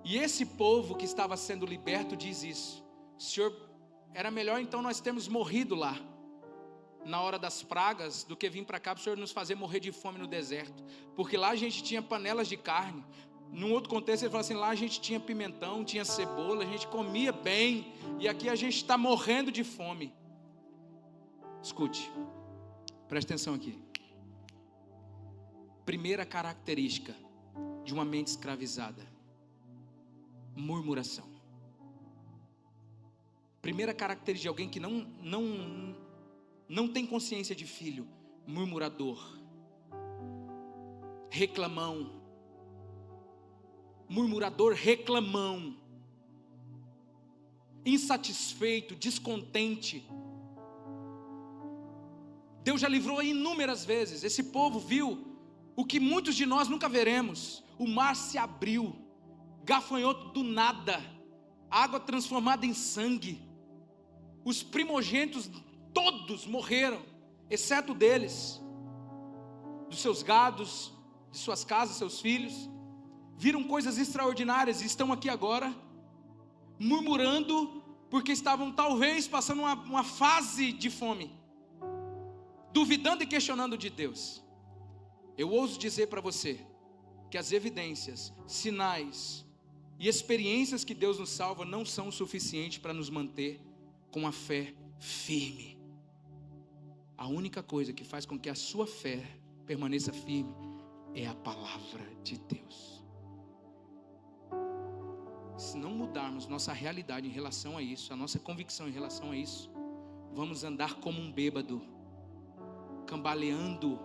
[SPEAKER 1] E esse povo que estava sendo liberto diz isso: Senhor, era melhor então nós termos morrido lá na hora das pragas do que vir para cá para o Senhor nos fazer morrer de fome no deserto, porque lá a gente tinha panelas de carne. Num outro contexto ele fala assim, lá a gente tinha pimentão, tinha cebola, a gente comia bem, e aqui a gente está morrendo de fome. Escute, preste atenção aqui. Primeira característica de uma mente escravizada: murmuração. Primeira característica de alguém que não tem consciência de filho: murmurador, reclamão. Murmurador, reclamão, insatisfeito, descontente. Deus já livrou inúmeras vezes. Esse povo viu o que muitos de nós nunca veremos. O mar se abriu, gafanhoto do nada, água transformada em sangue. Os primogênitos todos morreram, exceto deles, dos seus gados, de suas casas, seus filhos. Viram coisas extraordinárias e estão aqui agora murmurando porque estavam talvez passando uma fase de fome, duvidando e questionando de Deus. Eu ouso dizer para você que as evidências, sinais e experiências que Deus nos salva não são o suficiente para nos manter com a fé firme. A única coisa que faz com que a sua fé permaneça firme é a palavra de Deus. Se não mudarmos nossa realidade em relação a isso, a nossa convicção em relação a isso, vamos andar como um bêbado, cambaleando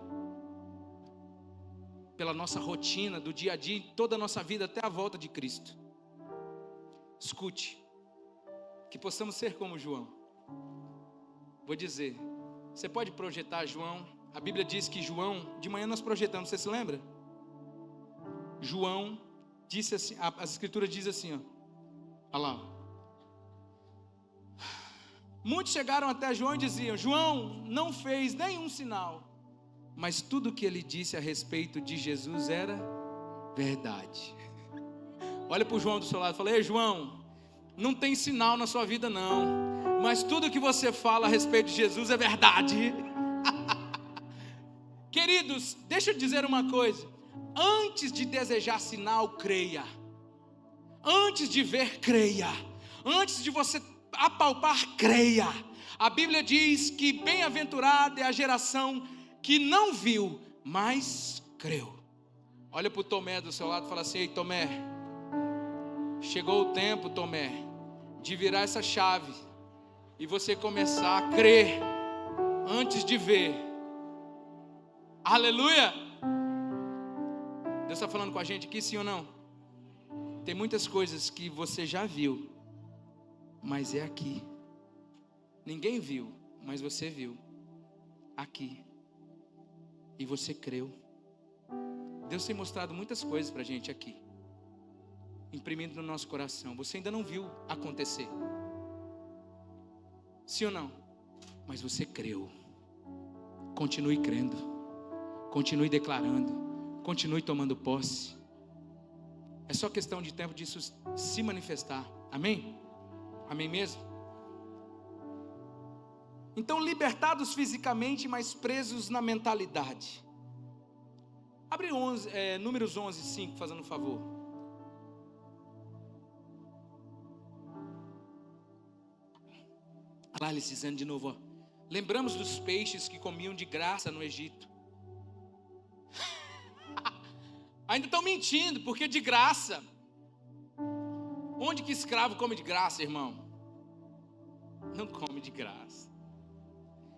[SPEAKER 1] pela nossa rotina do dia a dia, em toda a nossa vida até a volta de Cristo. Escute, que possamos ser como João. Vou dizer, você pode projetar João. A Bíblia diz que João, de manhã nós projetamos, você se lembra? João disse assim, as escrituras dizem assim, ó, olha lá. Muitos chegaram até João e diziam: João não fez nenhum sinal, mas tudo o que ele disse a respeito de Jesus era verdade. Olha para o João do seu lado e fala: ei, João, não tem sinal na sua vida não, mas tudo o que você fala a respeito de Jesus é verdade. Queridos, deixa eu dizer uma coisa: antes de desejar sinal, creia. Antes de ver, creia. Antes de você apalpar, creia. A Bíblia diz que bem-aventurada é a geração que não viu, mas creu. Olha para o Tomé do seu lado e fala assim: ei, Tomé, chegou o tempo, Tomé, de virar essa chave e você começar a crer antes de ver. Aleluia! Deus está falando com a gente aqui, sim ou não? Tem muitas coisas que você já viu, mas é aqui. Ninguém viu, mas você viu. Aqui. E você creu. Deus tem mostrado muitas coisas para a gente aqui, imprimindo no nosso coração. Você ainda não viu acontecer. Sim ou não? Mas você creu. Continue crendo. Continue declarando. Continue tomando posse. É só questão de tempo disso se manifestar. Amém? Amém mesmo? Então, libertados fisicamente, mas presos na mentalidade. Abre Números 11, 5, fazendo um favor. Olha lá, eles dizendo de novo, ó. Lembramos dos peixes que comiam de graça no Egito. Ainda estão mentindo, porque de graça. Onde que escravo come de graça, irmão? Não come de graça.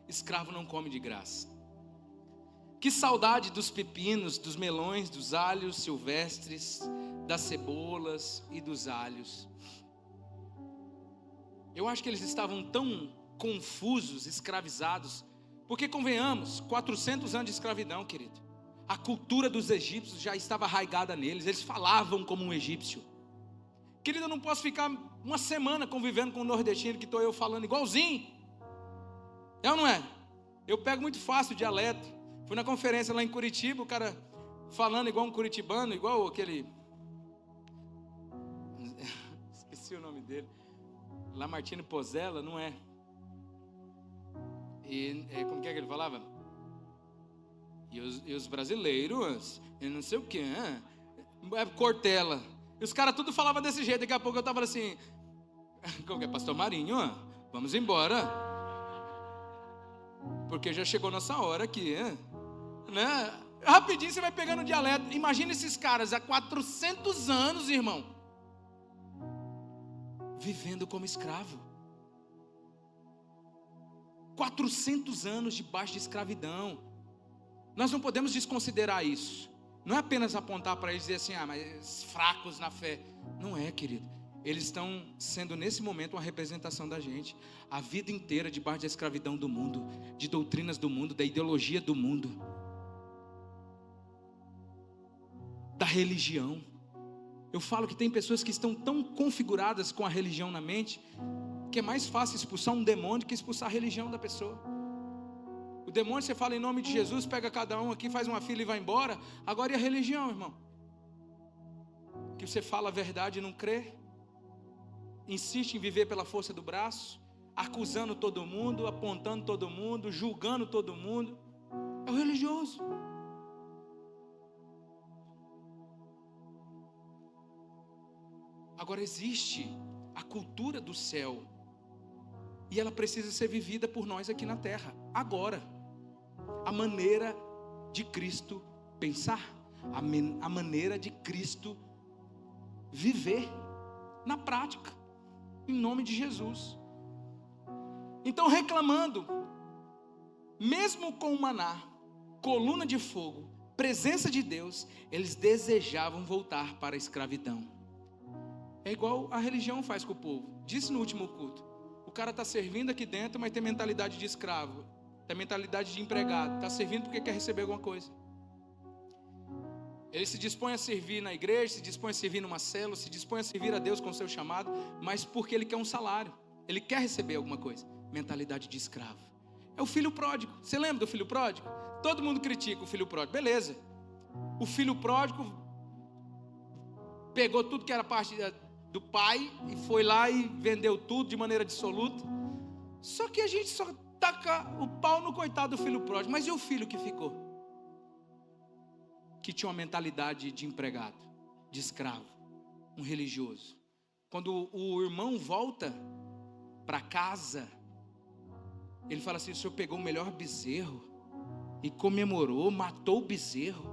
[SPEAKER 1] Escravo não come de graça. Que saudade dos pepinos, dos melões, dos alhos silvestres, das cebolas e dos alhos. Eu acho que eles estavam tão confusos, escravizados, porque convenhamos, 400 anos de escravidão, querido. A cultura dos egípcios já estava arraigada neles, eles falavam como um egípcio. Querido, eu não posso ficar uma semana convivendo com um nordestino que estou eu falando igualzinho. É ou não é? Eu pego muito fácil o dialeto. Fui na conferência lá em Curitiba, o cara falando igual um curitibano, igual aquele... Esqueci o nome dele. Lamartine Pozella, não é? E como que é que ele falava? E os brasileiros, eu não sei o que, é Cortella. E os caras tudo falavam desse jeito. Daqui a pouco eu estava assim, como que é, Pastor Marinho, vamos embora, porque já chegou nossa hora aqui, né? Rapidinho você vai pegando o dialeto. Imagina esses caras há 400 anos, irmão, vivendo como escravo. 400 anos debaixo de escravidão. Nós não podemos desconsiderar isso. Não é apenas apontar para eles e dizer assim, mas fracos na fé. Não é, querido. Eles estão sendo nesse momento uma representação da gente. A vida inteira debaixo da escravidão do mundo, de doutrinas do mundo, da ideologia do mundo, da religião. Eu falo que tem pessoas que estão tão configuradas com a religião na mente, que é mais fácil expulsar um demônio que expulsar a religião da pessoa. O demônio, você fala em nome de Jesus, pega cada um aqui, faz uma fila e vai embora. Agora e a religião, irmão? Que você fala a verdade e não crê, insiste em viver pela força do braço, acusando todo mundo, apontando todo mundo, julgando todo mundo. É o religioso. Agora existe a cultura do céu, e ela precisa ser vivida por nós aqui na terra, agora. A maneira de Cristo pensar, a maneira de Cristo viver na prática, em nome de Jesus. Então, reclamando, mesmo com o maná, coluna de fogo, presença de Deus, eles desejavam voltar para a escravidão. É igual a religião faz com o povo. Disse no último culto, o cara está servindo aqui dentro, mas tem mentalidade de escravo, tem mentalidade de empregado, está servindo porque quer receber alguma coisa. Ele se dispõe a servir na igreja, se dispõe a servir numa célula, se dispõe a servir a Deus com o seu chamado, mas porque ele quer um salário, ele quer receber alguma coisa. Mentalidade de escravo. É o filho pródigo. Você lembra do filho pródigo? Todo mundo critica o filho pródigo, beleza. O filho pródigo pegou tudo que era parte do pai e foi lá e vendeu tudo de maneira dissoluta. Só que a gente só taca o pau no coitado do filho pródigo. Mas e o filho que ficou? Que tinha uma mentalidade de empregado, de escravo, um religioso. Quando o irmão volta para casa, ele fala assim: o senhor pegou o melhor bezerro e comemorou, matou o bezerro.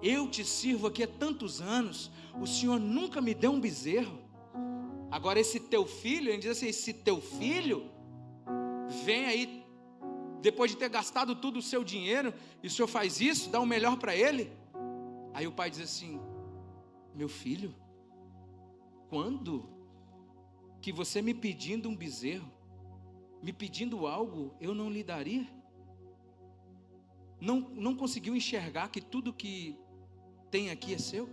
[SPEAKER 1] Eu te sirvo aqui há tantos anos, o senhor nunca me deu um bezerro. Agora esse teu filho, ele diz assim, esse teu filho vem aí, depois de ter gastado tudo o seu dinheiro, e o senhor faz isso, dá o melhor para ele. Aí o pai diz assim: meu filho, quando que você me pedindo um bezerro, me pedindo algo, eu não lhe daria? Não conseguiu enxergar que tudo que tem aqui é seu?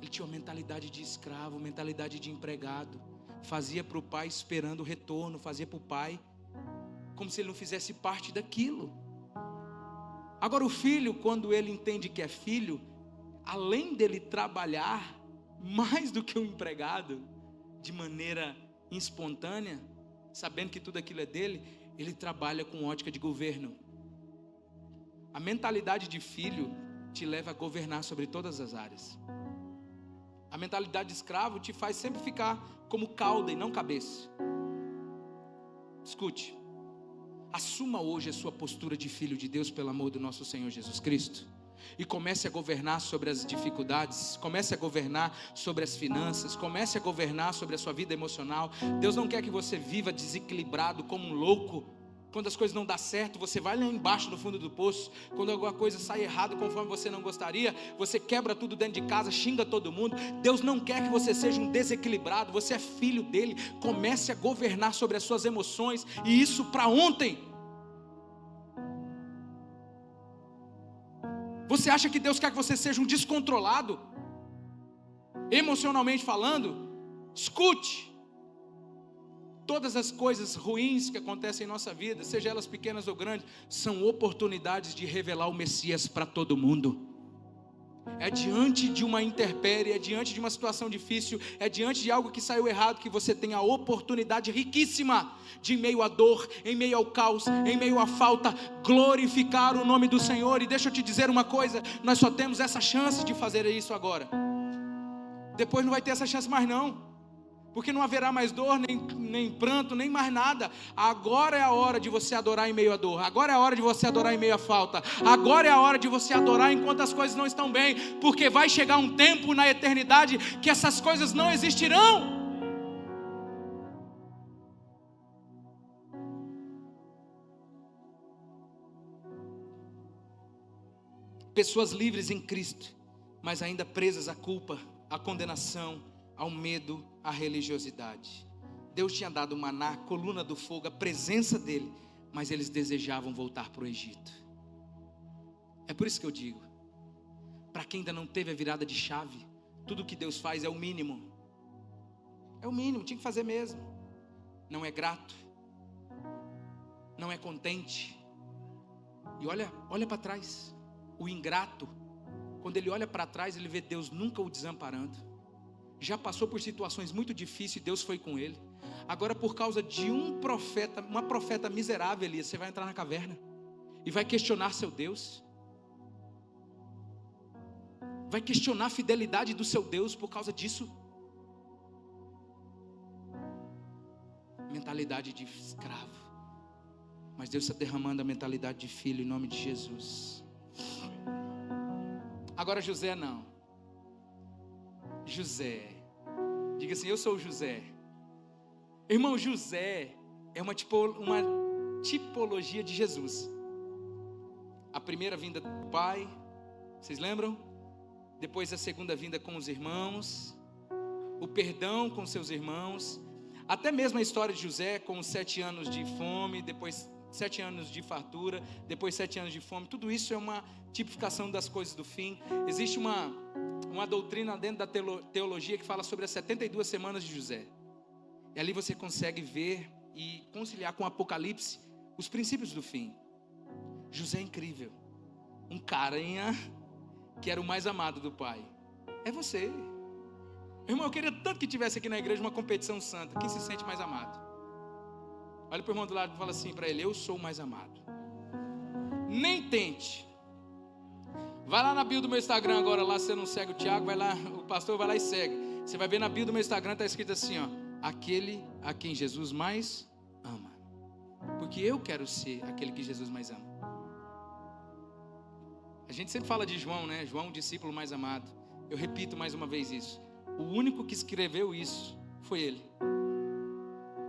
[SPEAKER 1] Ele tinha uma mentalidade de escravo, mentalidade de empregado. Fazia para o pai esperando o retorno, fazia para o pai como se ele não fizesse parte daquilo. Agora o filho, quando ele entende que é filho, além dele trabalhar mais do que um empregado, de maneira espontânea, sabendo que tudo aquilo é dele, ele trabalha com ótica de governo. A mentalidade de filho te leva a governar sobre todas as áreas. A mentalidade de escravo te faz sempre ficar como cauda e não cabeça. Escute, assuma hoje a sua postura de filho de Deus pelo amor do nosso Senhor Jesus Cristo. E comece a governar sobre as dificuldades, comece a governar sobre as finanças, comece a governar sobre a sua vida emocional. Deus não quer que você viva desequilibrado como um louco. Quando as coisas não dão certo, você vai lá embaixo no fundo do poço. Quando alguma coisa sai errado conforme você não gostaria, você quebra tudo dentro de casa, xinga todo mundo. Deus não quer que você seja um desequilibrado. Você é filho dele. Comece a governar sobre as suas emoções, e isso para ontem. Você acha que Deus quer que você seja um descontrolado, emocionalmente falando? Escute. Todas as coisas ruins que acontecem em nossa vida, seja elas pequenas ou grandes, são oportunidades de revelar o Messias para todo mundo. É diante de uma intempérie, é diante de uma situação difícil, é diante de algo que saiu errado, que você tem a oportunidade riquíssima de, em meio à dor, em meio ao caos, em meio à falta, glorificar o nome do Senhor. E deixa eu te dizer uma coisa, nós só temos essa chance de fazer isso agora. Depois não vai ter essa chance mais não. Porque não haverá mais dor, nem pranto, nem mais nada. Agora é a hora de você adorar em meio à dor. Agora é a hora de você adorar em meio à falta. Agora é a hora de você adorar enquanto as coisas não estão bem. Porque vai chegar um tempo na eternidade que essas coisas não existirão. Pessoas livres em Cristo, mas ainda presas à culpa, à condenação, ao medo, à religiosidade. Deus tinha dado maná, coluna do fogo, a presença dele, mas eles desejavam voltar para o Egito. É por isso que eu digo, para quem ainda não teve a virada de chave, tudo que Deus faz é o mínimo. É o mínimo, tinha que fazer mesmo. Não é grato, não é contente. E olha para trás. O ingrato, quando ele olha para trás, ele vê Deus nunca o desamparando. Já passou por situações muito difíceis e Deus foi com ele. Agora, por causa de uma profeta miserável, Elias, você vai entrar na caverna e vai questionar seu Deus. Vai questionar a fidelidade do seu Deus por causa disso. Mentalidade de escravo. Mas Deus está derramando a mentalidade de filho em nome de Jesus. Agora José não. José, diga assim: eu sou José. Irmão, José é uma tipologia de Jesus. A primeira vinda do pai, vocês lembram? Depois a segunda vinda com os irmãos, o perdão com seus irmãos, até mesmo a história de José com os 7 anos de fome, depois 7 anos de fartura, depois 7 anos de fome. Tudo isso é uma tipificação das coisas do fim. Existe uma doutrina dentro da teologia que fala sobre as 72 semanas de José. E ali você consegue ver e conciliar com o Apocalipse os princípios do fim. José é incrível. Um carinha que era o mais amado do pai. É você. Irmão, eu queria tanto que tivesse aqui na igreja uma competição santa. Quem se sente mais amado? Olha para o irmão do lado e fala assim para ele: eu sou o mais amado. Nem tente. Vai lá na bio do meu Instagram agora, lá você não segue o Tiago, vai lá, o pastor vai lá e segue. Você vai ver na bio do meu Instagram, está escrito assim, ó: aquele a quem Jesus mais ama. Porque eu quero ser aquele que Jesus mais ama. A gente sempre fala de João, né? João, o discípulo mais amado. Eu repito mais uma vez isso. O único que escreveu isso foi ele.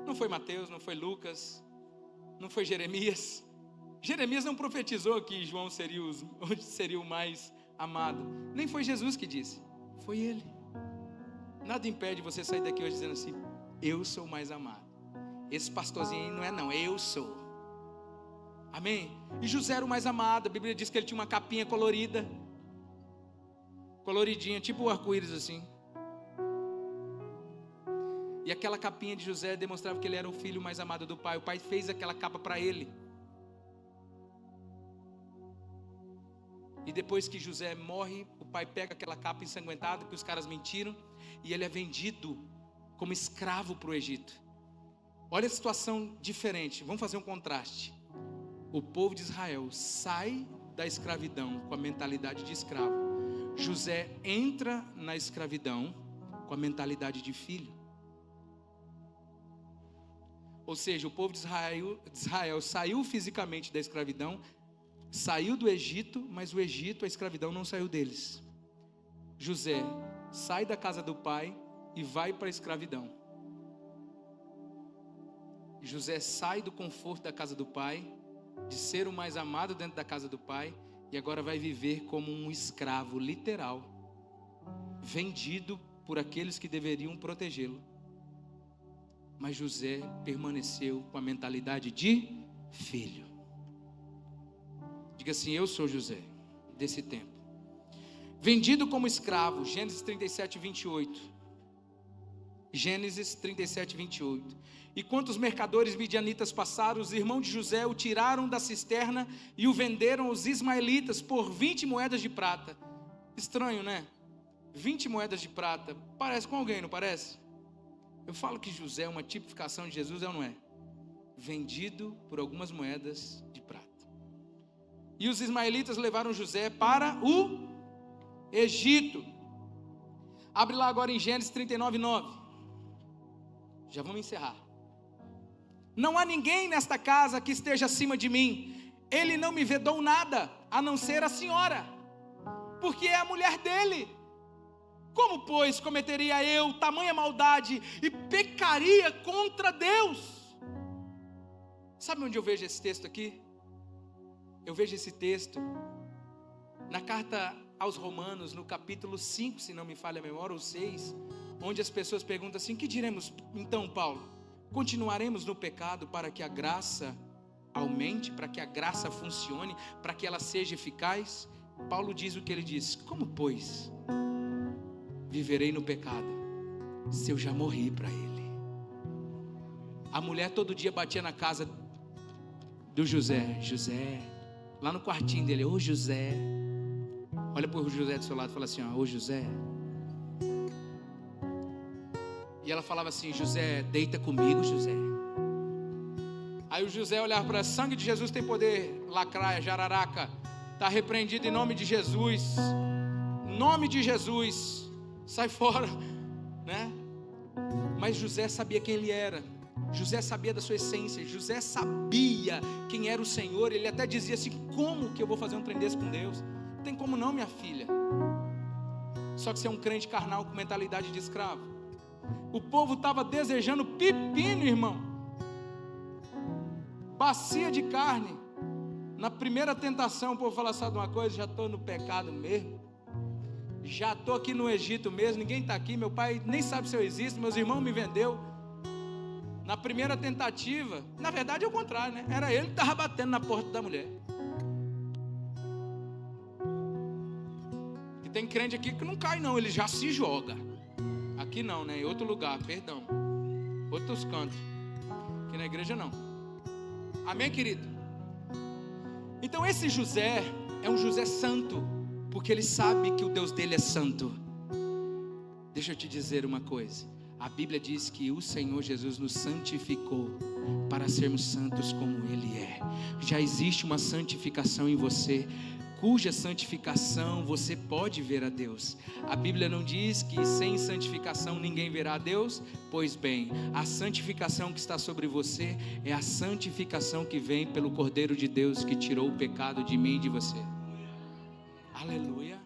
[SPEAKER 1] Não foi Mateus, não foi Lucas, Não foi Jeremias? Jeremias não profetizou que João seria o mais amado. Nem foi Jesus que disse, foi ele. Nada impede você sair daqui hoje dizendo assim, eu sou o mais amado. Esse pastorzinho aí não é não, eu sou. Amém? E José era o mais amado. A Bíblia diz que ele tinha uma capinha colorida, coloridinha, tipo o arco-íris assim. E aquela capinha de José demonstrava que ele era o filho mais amado do pai. O pai fez aquela capa para ele. E depois que José morre, o pai pega aquela capa ensanguentada que os caras mentiram, e ele é vendido como escravo para o Egito. Olha a situação diferente. Vamos fazer um contraste. O povo de Israel sai da escravidão com a mentalidade de escravo. José entra na escravidão com a mentalidade de filho. Ou seja, o povo de Israel saiu fisicamente da escravidão, saiu do Egito, mas o Egito, a escravidão não saiu deles. José sai da casa do pai e vai para a escravidão. José sai do conforto da casa do pai, de ser o mais amado dentro da casa do pai, e agora vai viver como um escravo literal, vendido por aqueles que deveriam protegê-lo. Mas José permaneceu com a mentalidade de filho. Diga assim, eu sou José, desse tempo. Vendido como escravo, Gênesis 37, 28. Gênesis 37, 28. E quando os mercadores midianitas passaram, os irmãos de José o tiraram da cisterna e o venderam aos ismaelitas por 20 moedas de prata. Estranho, né? 20 moedas de prata. Parece com alguém, não parece? Eu falo que José é uma tipificação de Jesus, é ou não é? Vendido por algumas moedas de prata. E os ismaelitas levaram José para o Egito. Abre lá agora em Gênesis 39, 9. Já vamos encerrar. Não há ninguém nesta casa que esteja acima de mim. Ele não me vedou nada, a não ser a senhora, porque é a mulher dele. Como, pois, cometeria eu tamanha maldade e pecaria contra Deus? Sabe onde eu vejo esse texto aqui? Eu vejo esse texto na carta aos Romanos, no capítulo 5, se não me falha a memória, ou 6, onde as pessoas perguntam assim, que diremos então, Paulo? Continuaremos no pecado para que a graça aumente, para que a graça funcione, para que ela seja eficaz? Paulo diz o que ele diz, como, pois, viverei no pecado, se eu já morri para ele? A mulher todo dia batia na casa do José, lá no quartinho dele, ô José, olha para o José do seu lado e fala assim, ó, ô José. E ela falava assim, José, deita comigo, José. Aí o José olhava para, sangue de Jesus tem poder, lacraia, jararaca, está repreendido em nome de Jesus, nome de Jesus, sai fora, né? Mas José sabia quem ele era, José sabia da sua essência, José sabia quem era o Senhor. Ele até dizia assim, como que eu vou fazer um trem desse com Deus? Não tem como não, minha filha. Só que você é um crente carnal com mentalidade de escravo. O povo estava desejando pepino, irmão, bacia de carne. Na primeira tentação o povo fala, sabe uma coisa, já estou no pecado mesmo, já estou aqui no Egito mesmo, ninguém está aqui, meu pai nem sabe se eu existo, meus irmãos me vendeu. Na primeira tentativa, na verdade é o contrário, né? Era ele que estava batendo na porta da mulher. E tem crente aqui que não cai não, ele já se joga. Aqui não, né? Em outro lugar, perdão, outros cantos, aqui na igreja não. Amém, querido? Então esse José é um José santo, porque ele sabe que o Deus dele é santo. Deixa eu te dizer uma coisa, a Bíblia diz que o Senhor Jesus nos santificou para sermos santos como Ele é. Já existe uma santificação em você, cuja santificação você pode ver a Deus. A Bíblia não diz que sem santificação ninguém verá a Deus? Pois bem, a santificação que está sobre você é a santificação que vem pelo Cordeiro de Deus que tirou o pecado de mim e de você. Aleluia.